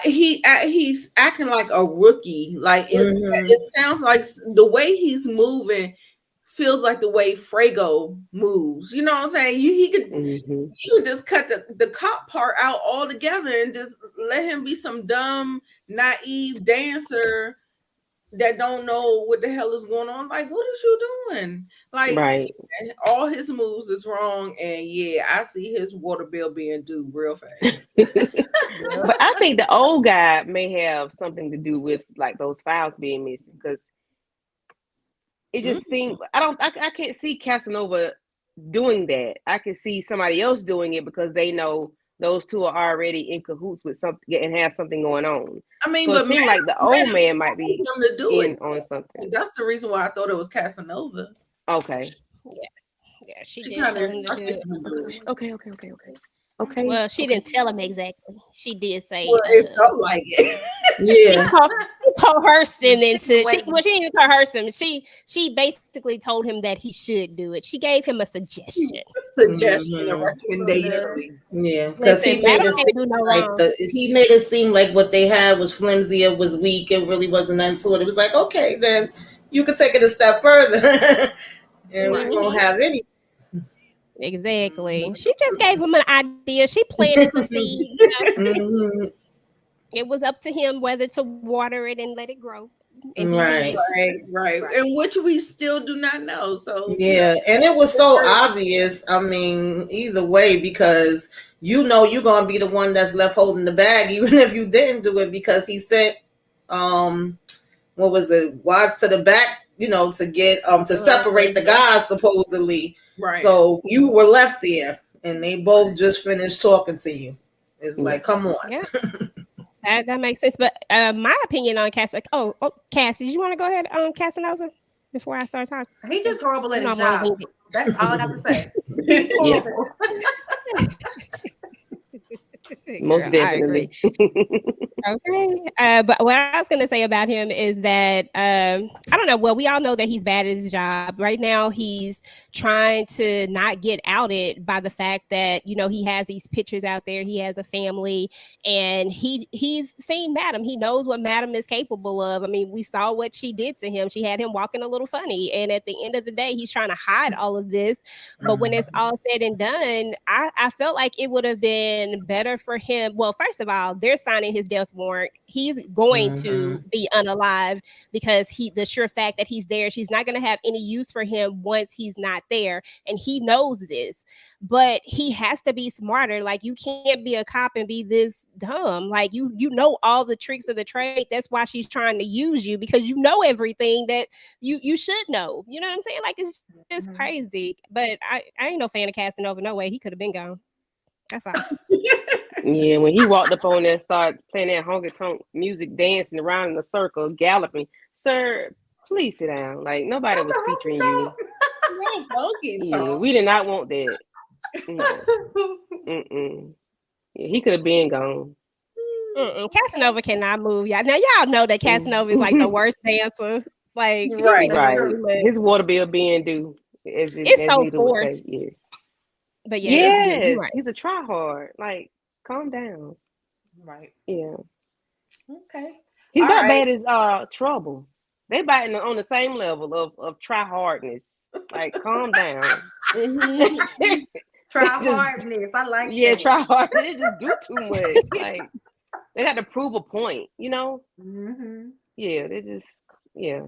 He's acting like a rookie. Like it sounds like the way he's moving feels like the way Frago moves. You know what I'm saying? You could just cut the cop part out altogether and just let him be some dumb, naive dancer that don't know what the hell is going on. Like, what is you doing? Like, right. All his moves is wrong, and yeah, I see his water bill being due real fast. But I think the old guy may have something to do with like those files being missing because it just seems I can't see Casanova doing that. I can see somebody else doing it because they know those two are already in cahoots with something and have something going on. I mean, so but it seems like the old man might be him to do in it on something. That's the reason why I thought it was Casanova. Okay. Yeah, she did tell him to do it. Okay. Well, she didn't tell him exactly. She did say. Well, it felt like it. Yeah. She coerced him into. She didn't even coerce him. She basically told him that he should do it. She gave him a suggestion. A recommendation. Yeah, because he made it seem like what they had was flimsy. It was weak. It really wasn't into it. It was like, okay, then you could take it a step further, and we won't have any. Exactly. She just gave him an idea. She planted the seed. It was up to him whether to water it and let it grow. And right. And which we still do not know. So yeah, and it was so obvious. I mean, either way, because you're gonna be the one that's left holding the bag, even if you didn't do it, because he sent wads to the back, to get to separate the guys supposedly. Right. So you were left there, and they both just finished talking to you. It's like, come on. Yeah. That makes sense. But my opinion on Cass. Cass, did you want to go ahead on Casanova before I start talking? He just horrible at his job. That's all I have to say. He's horrible. Most definitely. Okay. But what I was going to say about him is that, I don't know. Well, we all know that he's bad at his job. Right now, he's trying to not get outed by the fact that, he has these pictures out there. He has a family and he's seen Madam. He knows what Madam is capable of. I mean, we saw what she did to him. She had him walking a little funny. And at the end of the day, he's trying to hide all of this. But when it's all said and done, I felt like it would have been better for him. Well, first of all, they're signing his death warrant. He's going to be unalive because the sure fact that he's there, she's not going to have any use for him once he's not there. And he knows this, but he has to be smarter. Like, you can't be a cop and be this dumb. Like, you know all the tricks of the trade. That's why she's trying to use you, because you know everything that you should know. You know what I'm saying? Like, it's just crazy. But I ain't no fan of Casanova. No way. He could have been gone. That's all. Yeah, when he walked up on there and started playing that honky tonk music, dancing around in a circle, galloping. Sir, please sit down. Like, nobody was featuring you. Yeah, we did not want that. No. Yeah, he could have been gone. Casanova cannot move, y'all. Now y'all know that Casanova is like the worst dancer. Like, right. His water bill being due. It's so forced. Yes. But yes, he's a try hard. Like, calm down. Right. Yeah. Okay. He's not bad as Trouble. They biting on the same level of try hardness. Like, calm down. Try hardness. I like that. Yeah, try hardness. They just do too much. Like, they got to prove a point, you know? Yeah, they just, yeah.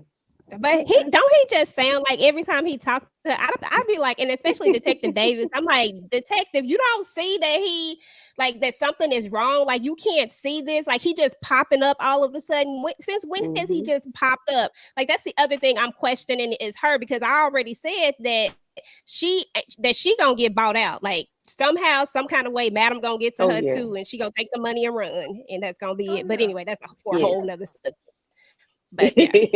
But he just sound like every time he talks to, I'd be like, and especially Detective Davis, I'm like, Detective, you don't see that he, like, that something is wrong. Like, you can't see this. Like, he just popping up all of a sudden. Since when has he just popped up? Like, that's the other thing I'm questioning is her, because I already said that she gonna get bought out. Like, somehow, some kind of way, Madam gonna get to her too, and she gonna take the money and run, and that's gonna be it. But anyway, that's for a whole nother subject. But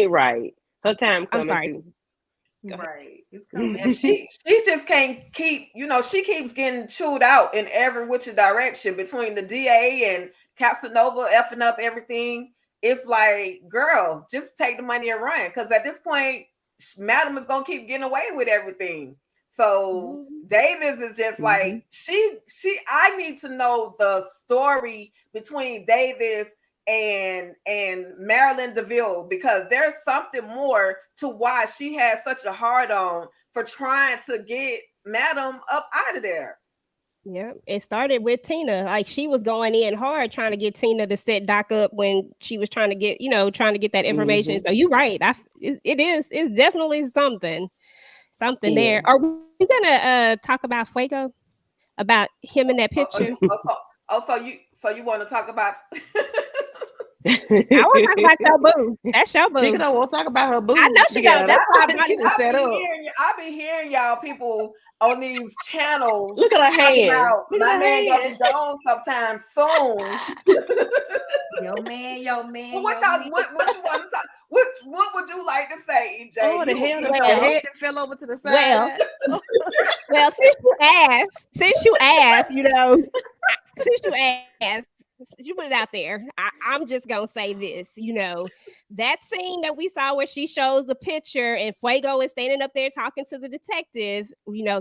right. Her time coming too. Right. It's coming. And she just can't keep, she keeps getting chewed out in every which direction between the DA and Casanova effing up everything. It's like, girl, just take the money and run. Because at this point, Madam is gonna keep getting away with everything. So Davis is just like, I need to know the story between Davis and Marilyn DeVille, because there's something more to why she had such a hard on for trying to get Madam up out of there. Yeah, it started with Tina. Like, she was going in hard trying to get Tina to set Doc up when she was trying to get that information. So you're right. It's definitely something there. Are we gonna talk about Fuego? About him in that picture? So you want to talk about I want to talk about your boo. That's your boo. We'll talk about her boo. I know she knows. That's why I'm set up. I be hearing y'all people on these channels. Look at her hand. My man gonna be gone sometime soon. Yo man. Well, what you want to talk? What would you like to say, EJ? Oh, the head fell over to the side. Well, since you asked, you put it out there. I'm just gonna say this, that scene that we saw where she shows the picture and Fuego is standing up there talking to the detective,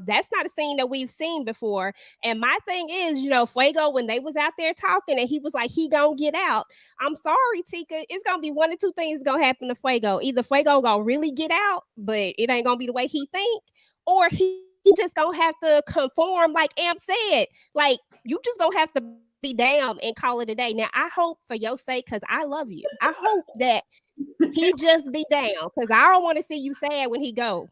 that's not a scene that we've seen before. And my thing is, Fuego, when they was out there talking and he was like, he gonna get out. I'm sorry, Tika, it's gonna be one of two things gonna happen to Fuego. Either Fuego gonna really get out, but it ain't gonna be the way he think, or he just gonna have to conform, like Amp said. Like, you just gonna have to be down and call it a day. Now, I hope for your sake, because I love you, I hope that he just be down, because I don't want to see you sad when he go.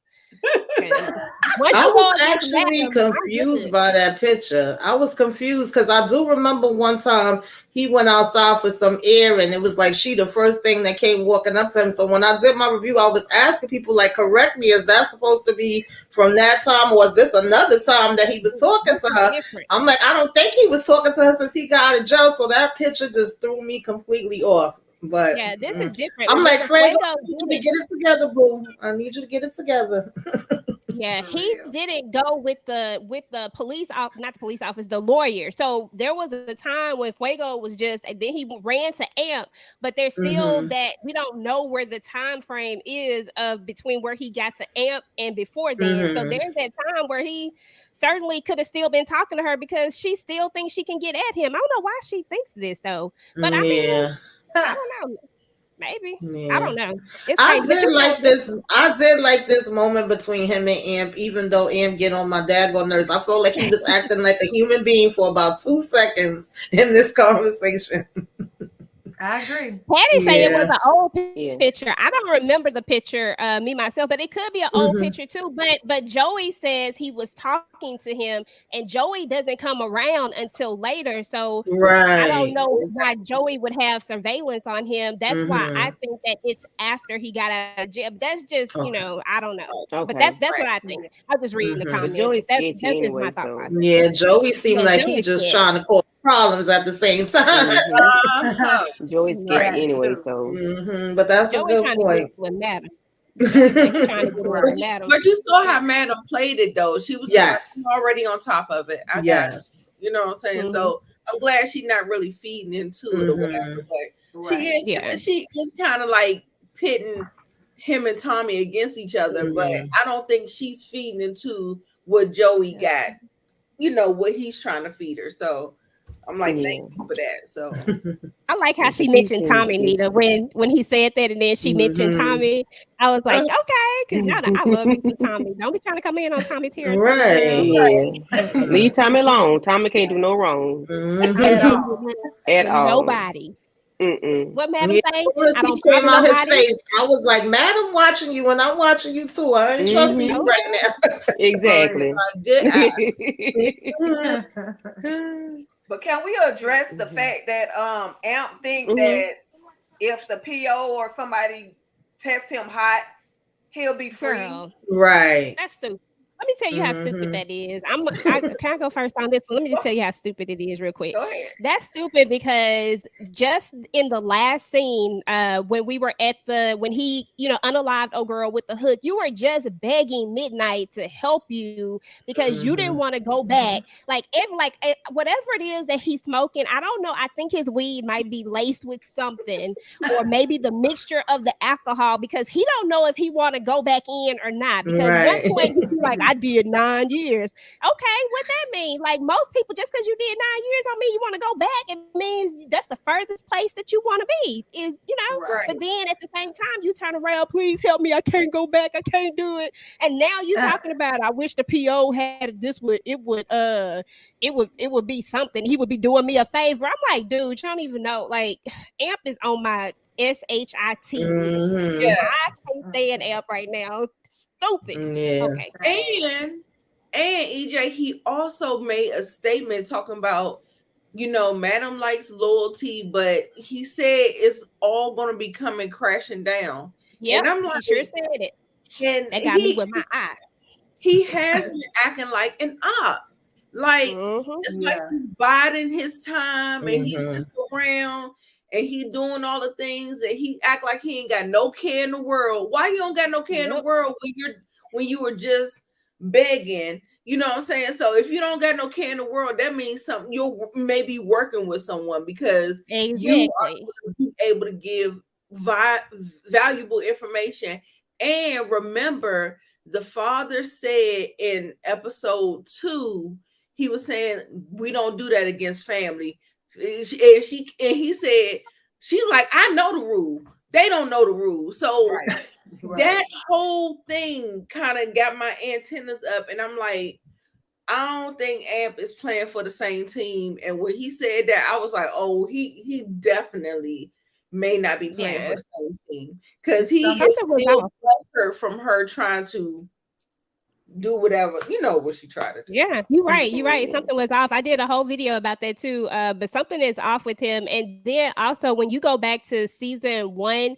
I was actually confused by that picture. I was confused because I do remember one time he went outside for some air and it was like she the first thing that came walking up to him. So when I did my review, I was asking people, like, correct me, is that supposed to be from that time, or is this another time that he was talking to her? I'm like, I don't think he was talking to her since he got out of jail. So that picture just threw me completely off. But yeah, this is different. I'm like, Frank, I need you to get it together, boo. I need you to get it together. Yeah, he didn't go with the police not the police office, the lawyer. So there was a time when Fuego was then he ran to Amp, but there's still that we don't know where the time frame is of between where he got to Amp and before then. So there's that time where he certainly could have still been talking to her because she still thinks she can get at him. I don't know why she thinks this though, but I mean, I don't know. Maybe. Yeah. I don't know. It's I crazy. But did like this. I did like this moment between him and Amp, even though Amp get on my daggone nerves. I felt like he was acting like a human being for about 2 seconds in this conversation. I agree. Patty say it was Yeah. an old Yeah. picture. I don't remember the picture, me myself, but it could be an old picture too. But Joey says he was talking to him, and Joey doesn't come around until later. So I don't Right. know why Joey would have surveillance on him. That's why I Mhm. think that it's after he got out of jail. That's just, Okay. I don't know. But Okay. that's what I think. I was reading the Mhm. But comments. Joey's That's sketchy just my anyway, thought so process. Yeah, Joey seemed Yeah, like he Joey's just sketchy. trying to cause problems at the same time. mhm. Joey's sketchy Right. anyway, so But that's a Joey good trying to get point. with Madam. Joey said he's trying to get Right. with Madam. But you saw how Madam played it though. She was just like, Yes. I'm already on top of it. I got it. Yes. You know what I'm saying? Mhm. So I'm glad she's not really feeding into it or whatever. Mhm. But Right. Yeah. she is kind of like pitting him and Tommy against each other. But Mhm. I don't think she's feeding into what Joey got. You know what he's trying to feed her. So I'm like, yeah. thank you for that. So I like how But she she mentioned seems Tommy, sketchy. Nita, when he said that, and then she mentioned Mhm. Tommy. I was like, okay, because y'all know I love me some Tommy. Don't be trying to come in on Tommy territory, girl. Right. Yeah. Leave Tommy alone. Tommy can't do no wrong At Can't Mhm. do all. with at all. nobody. Mm-mm. What Madam Yeah, say? as soon as I he don't came bother out his nobody. face, I was like, "Madam, watching you, and I'm watching you too. I ain't trusting you Mhm. right now." Exactly. good eye. But can we address the fact that Amp think that if the PO or somebody test him hot, he'll be free? Girl, Right. that's stupid. Let me tell you how stupid that is. Can I go first on this one? Let me just tell you how stupid it is real quick. Go ahead. That's stupid because just in the last scene, when we were at when he, unalived old girl with the hook, you were just begging Midnight to help you because you didn't want to go back. Like whatever it is that he's smoking, I don't know. I think his weed might be laced with something, or maybe the mixture of the alcohol, because he don't know if he want to go back in or not. Because Right. one point he'd be like, I did 9 years. Okay, what that mean? Like, most people, just because you did 9 years don't mean you want to go back. It means that's the furthest place that you want to be, is, Right. but then at the same time you turn around, please help me, I can't go back, I can't do it. And now you talking about, I wish the PO had this, it would be something, he would be doing me a favor. I'm like, dude, you don't even know. Like, Amp is on my SHIT list. Mhm. Yeah. I can't stand Amp right now. Stupid. Yeah. Okay. And EJ, he also made a statement talking about, Madam likes loyalty, but he said it's all gonna be coming crashing down. Yeah, And I'm he like, sure said it. and That got me with my eye. he has been acting like an op. Like, it's like Yeah. he's biding his time and he's Mhm. just around and he doing all the things and he act like he ain't got no care in the world. Why you don't got no care in the Yep. world when you were just begging? You know what I'm saying? So if you don't got no care in the world, that means something, you're maybe working with someone because you are Exactly. going to be able to give valuable information. And remember, the father said in episode 2, he was saying we don't do that against family. And he said, she's like, I know the rule. They don't know the rule. So Right. that whole thing kind of got my antennas up, and I'm like, I don't think Amp is playing for the same team. And when he said that, I was like, oh, he definitely may not be playing for the same team, because he is Something was still off. hurt from her trying to do whatever, what she tried to do. Yeah, you're right. Something was off. I did a whole video about that too. But something is off with him. And then also, when you go back to season 1,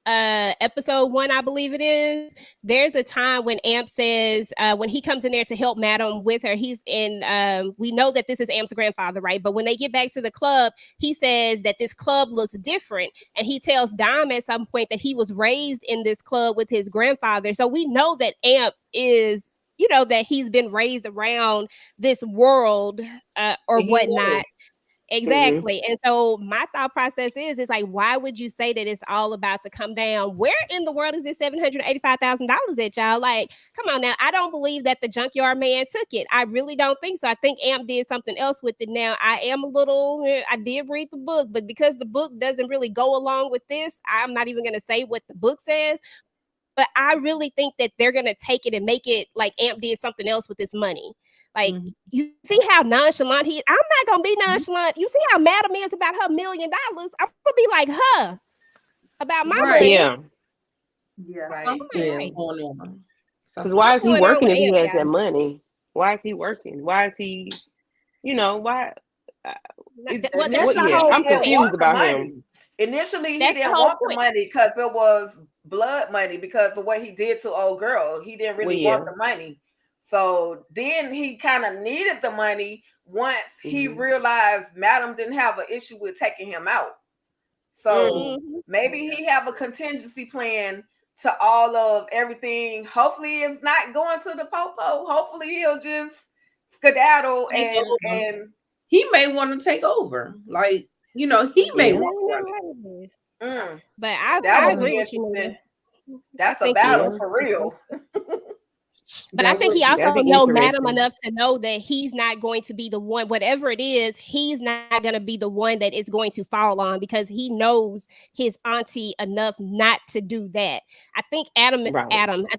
episode 1, I believe it is, there's a time when Amp says, when he comes in there to help Madam with her, he's in, we know that this is Amp's grandfather, right? But when they get back to the club, he says that this club looks different. And he tells Dom at some point that he was raised in this club with his grandfather. So we know that Amp is, that he's been raised around this world or whatnot. Exactly. And so my thought process is like, why would you say that it's all about to come down? Where in the world is this $785,000 at, y'all? Like, come on now. I don't believe that the junkyard man took it. I really don't think so. I think Amp did something else with it. Now, I did read the book, but because the book doesn't really go along with this, I'm not even going to say what the book says. But I really think that they're going to take it and make it like Amp did something else with this money. Like, you see how nonchalant he is? I'm not going to be nonchalant. You see how Madam is about her $1 million? I'm going to be like her about my money. Yeah. Yeah. Something is going on. Because why is he going on working with if he Amp, has y'all? that money? Why is he working? Why is he, why? I'm confused about him. Initially, That's he the didn't whole want the point. money because it was blood money because of what he did to old girl. He didn't really want the money. So then he kind of needed the money once he realized Madam didn't have an issue with taking him out. So maybe he have a contingency plan to all of everything. Hopefully it's not going to the popo. Hopefully he'll just skedaddle and he may want to take over. Like, he may want to. But I would agree be with you, Nina. interesting. That's a battle for real. But I think he also knows Madam enough to know that he's not going to be the one, whatever it is, he's not going to be the one that is going to fall on because he knows his auntie enough not to do that. I think I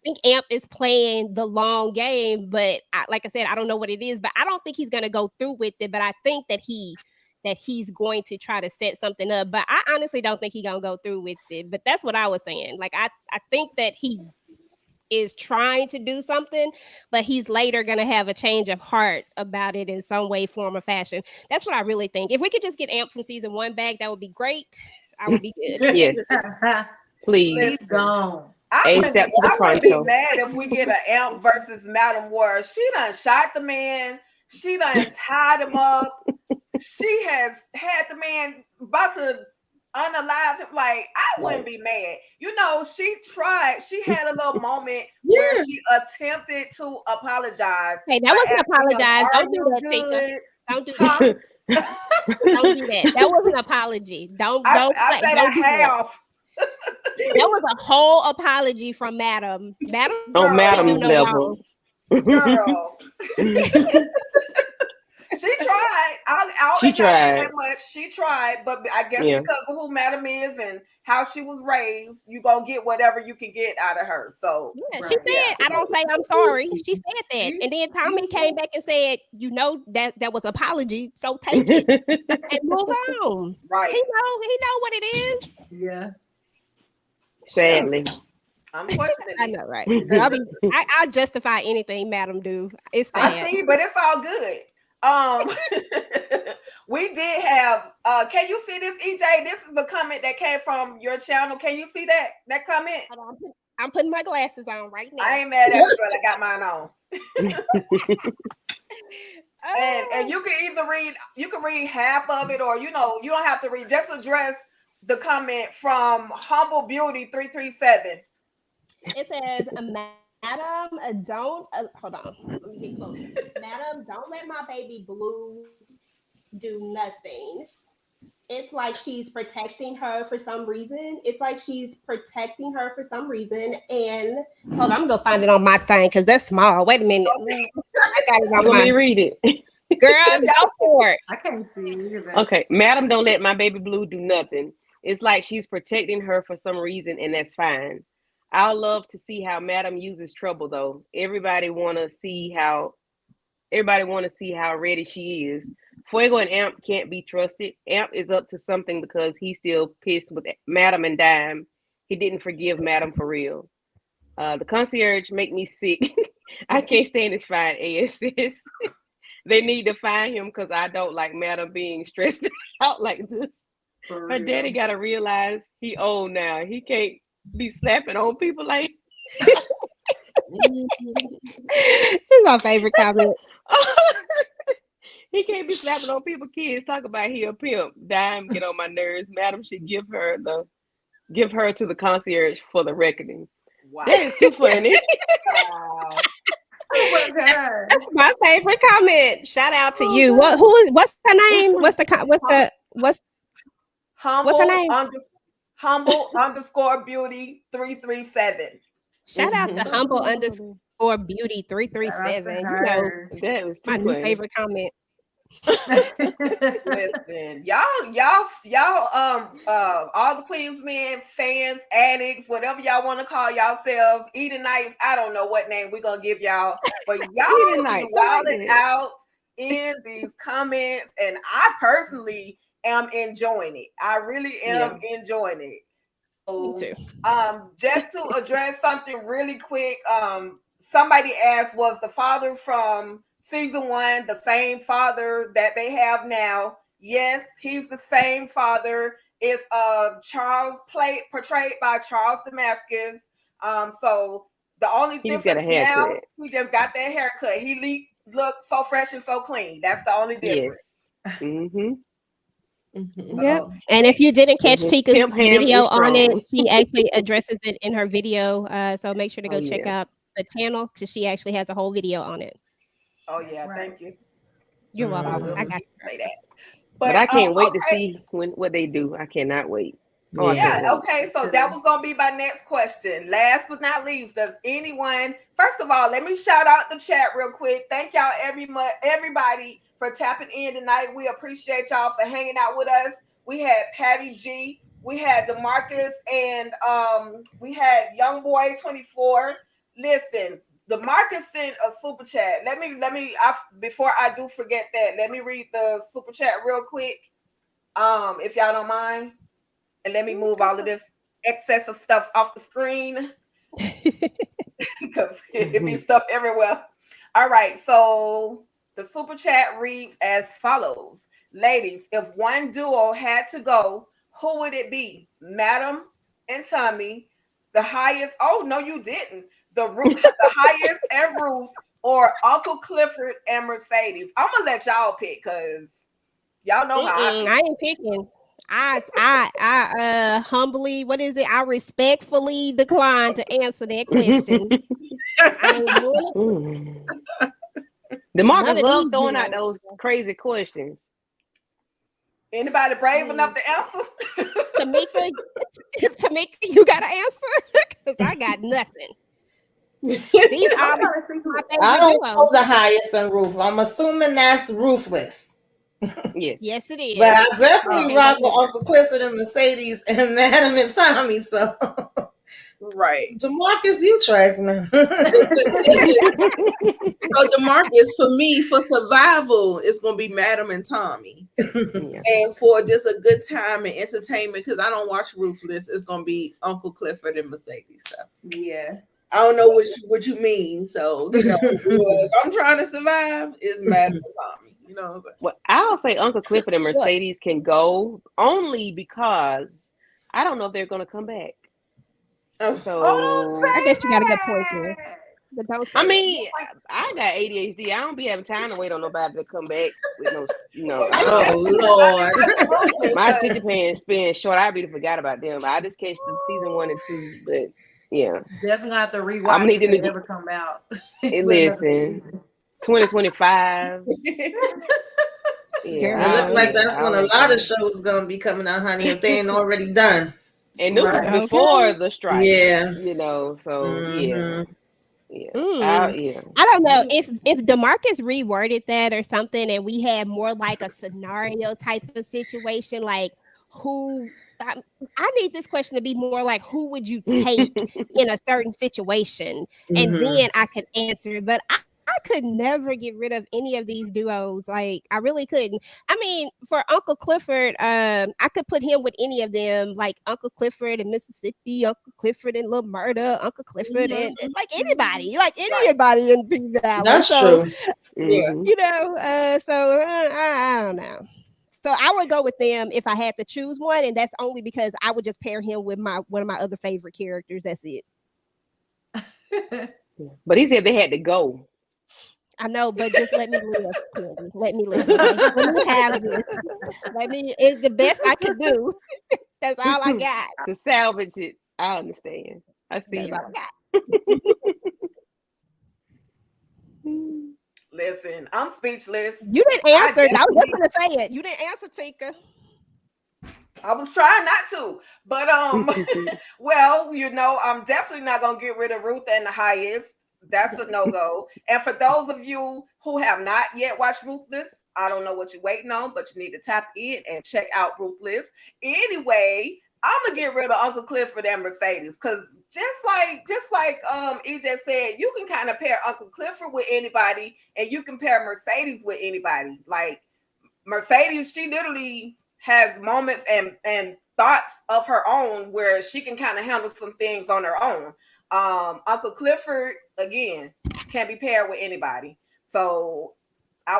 think Amp is playing the long game, but like I said, I don't know what it is, but I don't think he's going to go through with it. But I think that he's going to try to set something up. But I honestly don't think he's going to go through with it. But that's what I was saying. Like, I think that he is trying to do something, but he's later going to have a change of heart about it in some way, form, or fashion. That's what I really think. If we could just get Amp from season 1 back, that would be great. I would be good. Yes. Please. He's gone. I wouldn't be mad if we get an Amp versus Madam where she done shot the man. She done tied him up. She has had the man about to unalive him. Like, I wouldn't be mad. She tried. She had a little moment where she attempted to apologize. Hey, that wasn't apologize. Don't do that, Tika. Don't do that. Don't do that. That was an apology. Don't I said don't a do half. That was a whole apology from Madam. Madam on Madam's level. Girl. She tried. She tried. That much. She tried, but I guess because of who Madam is and how she was raised, you gonna get whatever you can get out of her. So she said, "I don't say I'm sorry." She said that, and then Tommy came back and said, that was apology, so take it and move on." Right? He know what it is. Yeah. Sadly. I'm questioning. I know, right? I'll justify anything Madam do. It's sad. I see, but it's all good. We did have can you see this, EJ? This is a comment that came from your channel. Can you see that comment? I'm putting my glasses on right now. I ain't mad at you, but I got mine on. and you can either read half of it, or you don't have to read. Just address the comment from Humble Beauty 337. It says, Madam, don't hold on. Let me get close. Madam, don't let my baby Blue do nothing. It's like she's protecting her for some reason. And hold on, I'm gonna find it on my thing because that's small. Wait a minute. I got it on You want me to read it? Girl, go for it. I can't see it. Okay. Madam, don't let my baby Blue do nothing. It's like she's protecting her for some reason, and that's fine. I love to see how Madam uses trouble, though. Everybody want to see how ready she is. Fuego and Amp can't be trusted. Amp is up to something because he's still pissed with Madam and Dime. He didn't forgive Madam for real. The concierge make me sick. I can't stand his fine ass. They need to find him because I don't like Madam being stressed out like this. Her daddy got to realize he old now. He can't be slapping on people like. It's my favorite comment. He can't be slapping on people. Kids talk about he a pimp. Dime get on my nerves. Madam should give her to the concierge for the reckoning. Wow, that is too funny. Wow. Oh my God. That's That's my favorite comment. Shout out to you. What? Who is? What's her name? What's Humble her name? Humble _beauty 337. Shout out to humble _ beauty 337. You know, That was too my new funny. favorite comment. Listen, y'all, all the Queens men, fans, addicts, whatever y'all want to call yourselves, Eden Nights. I don't know what name we're gonna give y'all, but y'all Eden be Nights, I like wilding that. out in these comments, and I personally am enjoying it. I really am enjoying it. Me too. Just to address something really quick, somebody asked, was the father from season 1 the same father that they have now? Yes, he's the same father. It's Charles portrayed by Charles Damascus. So the only He just got a difference now, haircut. he just got that haircut. He looked so fresh and so clean. That's the only difference. Yes. Mm-hmm. Yep. And if you didn't catch His Tika's pimp hand video is on it, strong. she actually addresses it in her video. So make sure to go Oh, check yeah. out the channel because she actually has a whole video on it. Oh yeah, thank you. You're I welcome. will I got you. say that. But I can't wait to okay. see what they do. I cannot wait. Oh, I Yeah, can't wait. okay. So that was gonna be my next question. Last but not least, does anyone? First of all, let me shout out the chat real quick. Thank y'all everybody for tapping in tonight. We appreciate y'all for hanging out with us. We had Patty G, we had DeMarcus, and we had Young Boy 24. Listen, DeMarcus sent a super chat. Let me. Before I do forget that, let me read the super chat real quick. If y'all don't mind. And let me move all of this excessive stuff off the screen because it be stuff everywhere. All right, so the super chat reads as follows. Ladies, if one duo had to go, who would it be? Madam and Tommy, the highest. Oh, no, you didn't. The highest and Ruth, or Uncle Clifford and Mercedes. I'm going to let y'all pick because y'all know how I feel. I ain't picking. I humbly, what is it? I respectfully decline to answer that question. I ain't doing it. DeMarcus love throwing out those crazy questions. Anybody brave enough to answer? Tamika, you got to answer because I got nothing. These are I don't know the highest and Roof. I'm assuming that's Ruthless. Yes, it is. But I definitely rock with Uncle Clifford and Mercedes and Madam and Tommy. So, right, DeMarcus, you trifling. So DeMarcus, for me, for survival, it's gonna be Madam and Tommy, and for just a good time and entertainment, because I don't watch Ruthless, it's gonna be Uncle Clifford and Mercedes. So yeah. I don't know what you mean. So if I'm trying to survive, it's Madam and Tommy. You know what I'm saying? Well, I'll say Uncle Clifford and Mercedes can go only because I don't know if they're going to come back. So I guess you got a good point there. But don't I mean, I got ADHD. I don't be having time to wait on nobody to come back with no. Oh Lord, my attention span short. I really forgot about them. I just catch the season 1 and 2, but yeah, definitely gonna have to rewatch I'm if needing they to ever come out. listen. 2025. It looks like that's when a lot of shows gonna be coming out, honey, if they ain't already done. And this was before the strike. Yeah. So yeah. I don't know if DeMarcus reworded that or something, and we had more like a scenario type of situation, like who. I need this question to be more like, who would you take in a certain situation, and then I could answer it. But I could never get rid of any of these duos. Like, I really couldn't. I mean, for Uncle Clifford, I could put him with any of them, like Uncle Clifford in Mississippi, Uncle Clifford in Little Murder, Uncle Clifford and like anybody in Big Valley. That's true. You know, so I don't know. So I would go with them if I had to choose one, and that's only because I would just pair him with one of my other favorite characters. That's it. But he said they had to go. I know, but just let me live. Candy. Let me live. Okay? Let me have this. It's the best I could do. That's all I got. To salvage it. I understand. I see. That's all I got. Listen, I'm speechless. You didn't I answer. I was just definitely, gonna say it. You didn't answer, Tika. I was trying not to, but well, I'm definitely not gonna get rid of Ruth and the Highest. That's a no go. And for those of you who have not yet watched Ruthless, I don't know what you're waiting on, but you need to tap in and check out Ruthless. Anyway, I'm gonna get rid of Uncle Clifford and Mercedes because just like EJ said, you can kind of pair Uncle Clifford with anybody, and you can pair Mercedes with anybody. Like Mercedes, she literally has moments and thoughts of her own where she can kind of handle some things on her own. Uncle Clifford, again, can be paired with anybody. So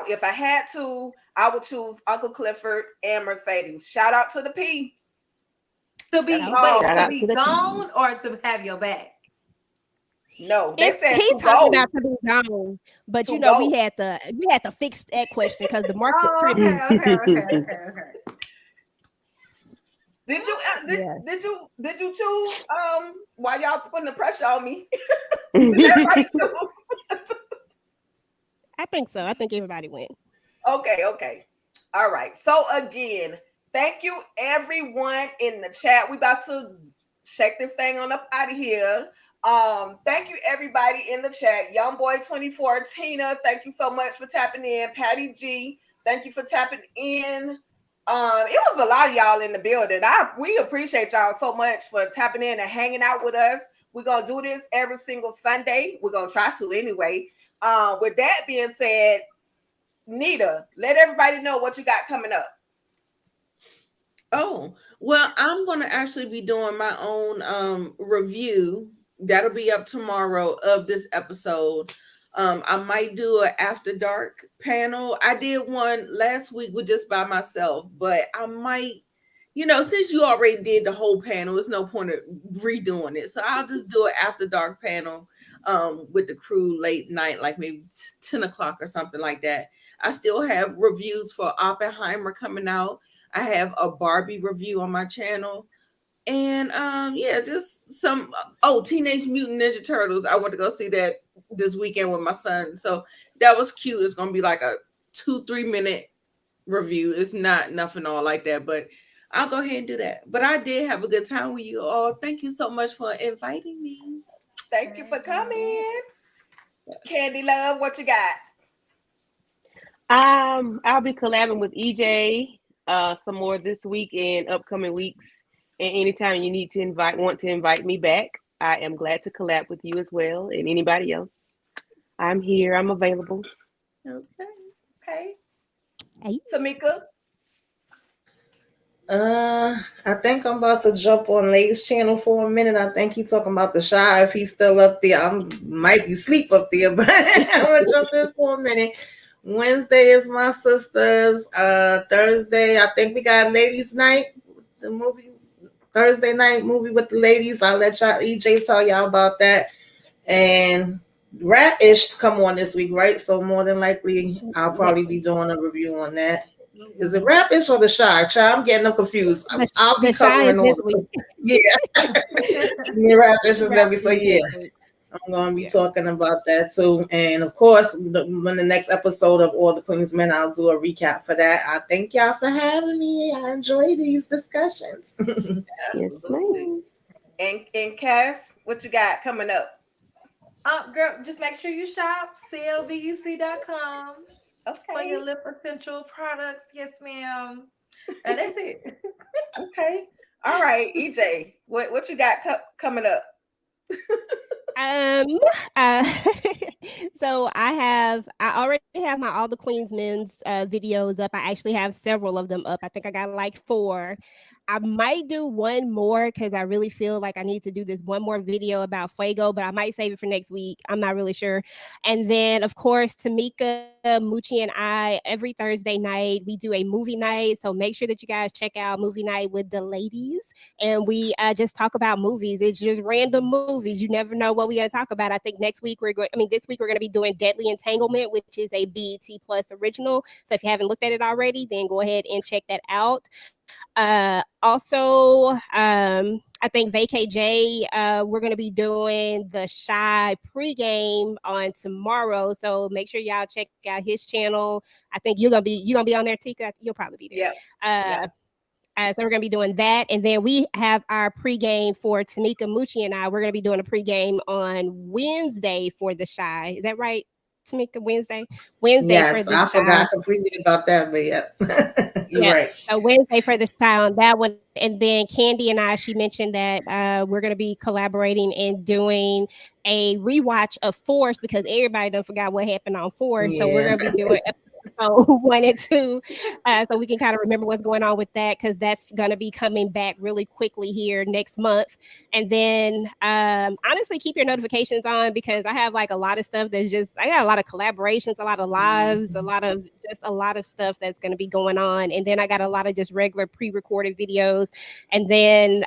if I had to, I would choose Uncle Clifford and Mercedes. Shout out to the P. To be That's wait, all. Shout to out be to the gone or to have your back? No, they said He's to talking go. about to be gone, but To we go. had to fix that question because the market Oh, pretty. okay. Did you Yeah. did you choose why y'all putting the pressure on me? Did everybody choose? I think so. I think everybody went. Okay. All right. So again, thank you everyone in the chat. We about to shake this thing on up out of here. Thank you everybody in the chat. Young Boy 24, Tina, thank you so much for tapping in. Patty G, thank you for tapping in. It was a lot of y'all in the building. We appreciate y'all so much for tapping in and hanging out with us. We're gonna do this every single Sunday. We're gonna try to anyway. With that being said, Nita, let everybody know what you got coming up. Oh, well, I'm going to actually be doing my own review. That'll be up tomorrow of this episode. I might do an after dark panel. I did one last week with just by myself, but I might, since you already did the whole panel, there's no point of redoing it. So I'll just do an after dark panel with the crew late night, like maybe 10 o'clock or something like that. I still have reviews for Oppenheimer coming out. I have a Barbie review on my channel. And just some Teenage Mutant Ninja Turtles. I went to go see that this weekend with my son. So that was cute. It's gonna be like a 2-3 minute review. It's not nothing all like that, but I'll go ahead and do that. But I did have a good time with you all. Thank you so much for inviting me. Thank you for coming. Candy Love, what you got? I'll be collabing with EJ some more this week and upcoming weeks. And anytime you want to invite me back, I am glad to collab with you as well and anybody else. I'm here. I'm available. Okay. Hey. Tamika. I think I'm about to jump on Lay's channel for a minute. I think he's talking about the Shy. If he's still up there, I might be asleep up there, but I'm gonna jump in for a minute. Wednesday is my sister's. Thursday, I think we got ladies' night, the movie. Thursday night movie with the ladies. I'll let y'all EJ tell y'all about that. And Rap-ish come on this week, right? So more than likely I'll probably be doing a review on that. Is it Rap-ish or the Shy? I'm getting them confused. I'll be covering all the yeah. Rap-ish is next week. So yeah. I'm going to be talking about that too. And of course, when the next episode of All the Queen's Men, I'll do a recap for that. I thank y'all for having me. I enjoy these discussions. Yes, ma'am. And Cass, what you got coming up? Girl, just make sure you shop clvuc.com for your lip essential products. Yes, ma'am. And that's it. Okay. All right, EJ, what you got coming up? So I already have my All the Queens Men's videos up. I actually have several of them up. I think I got like 4. I might do one more because I really feel like I need to do this one more video about Fuego, but I might save it for next week. I'm not really sure. And then, of course, Tamika, Moochie, and I, every Thursday night, we do a movie night. So make sure that you guys check out Movie Night with the ladies. And we just talk about movies. It's just random movies. You never know what we're going to talk about. I think this week we're going to be doing Deadly Entanglement, which is a BET Plus original. So if you haven't looked at it already, then go ahead and check that out. Also, I think Vacay J, we're gonna be doing the Shy pregame on tomorrow. So make sure y'all check out his channel. I think you're gonna be on there, Tika. You'll probably be there. Yep. So we're gonna be doing that, and then we have our pregame for Tamika Mucci and I. We're gonna be doing a pregame on Wednesday for the Shy. Is that right, Tamika? Wednesday for Yes, the I Shy. forgot completely about that, but yeah, you're Yeah. right. So Wednesday for the Shy on that one, and then Candy and I. She mentioned that we're gonna be collaborating and doing a rewatch of Force because everybody done forgot what happened on Force. So we're Yeah. gonna be doing episode 1 and 2, so we can kind of remember what's going on with that because that's gonna be coming back really quickly here next month. And then honestly, keep your notifications on because I have like a lot of stuff that's just I got a lot of collaborations, a lot of lives, a lot of stuff that's gonna be going on. And then I got a lot of just regular pre-recorded videos. And then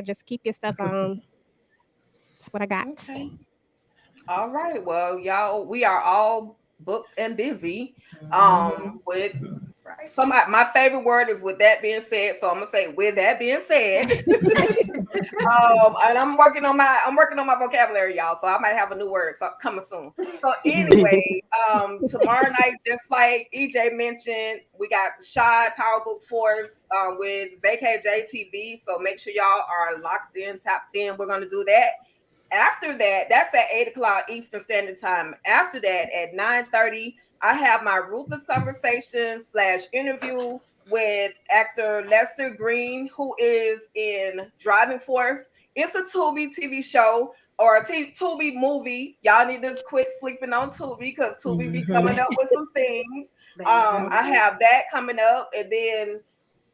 just keep your stuff on. That's what I got. Okay. All right. Well, y'all, we are all booked and busy. With some my favorite word is with that being said. So I'm gonna say with that being said. And I'm working on my vocabulary, y'all. So I might have a new word coming soon. So anyway, tomorrow night, just like EJ mentioned, we got Shy Powerbook Force with VKJ TV. So make sure y'all are locked in, tapped in. We're gonna do that. After that, that's at 8:00 Eastern Standard Time. After that, at 9:30, I have my Ruthless Conversation / interview with actor Lester Green, who is in Driving Force. It's a Tubi TV show or a Tubi movie. Y'all need to quit sleeping on Tubi because Tubi be coming up with some things. I have that coming up, and then,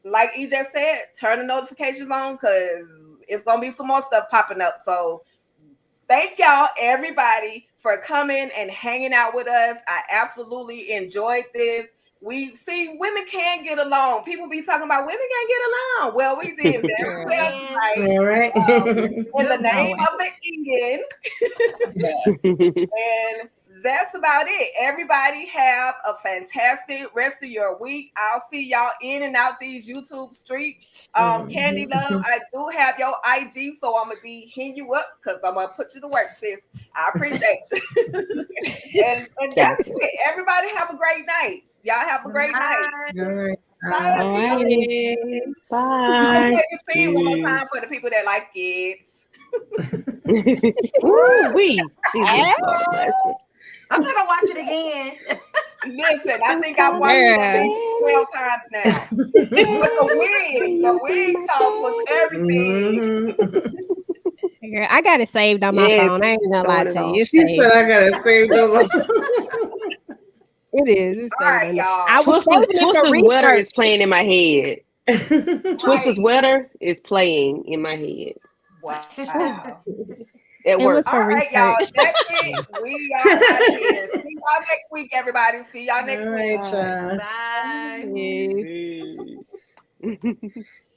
like EJ said, turn the notifications on because it's gonna be some more stuff popping up. So thank y'all, everybody, for coming and hanging out with us. I absolutely enjoyed this. We see women can get along. People be talking about women can't get along. Well, we did very well tonight. All right. In the name of the Eden. And that's about it. Everybody have a fantastic rest of your week. I'll see y'all in and out these YouTube streets. Candy Love, I do have your IG, so I'm gonna be hitting you up because I'm gonna put you to work, sis. I appreciate you. and that's it. Everybody have a great night. Y'all have a great night. All right. Bye. Bye. Play the scene one more time for the people that like it. I'm gonna watch it again. Listen, I think I've watched it at least 12 times now. With the wig toss was everything. Girl, I got it saved on my phone. I ain't gonna lie to you. She said I got it saved on my phone. It is. It's all right, y'all. Twister's Wetter is playing in my head. Twister's Wetter is playing in my head. Wow. It works. All right, y'all. That's it. We are out of here. See y'all next week, everybody. See y'all next week. Bye. Yes.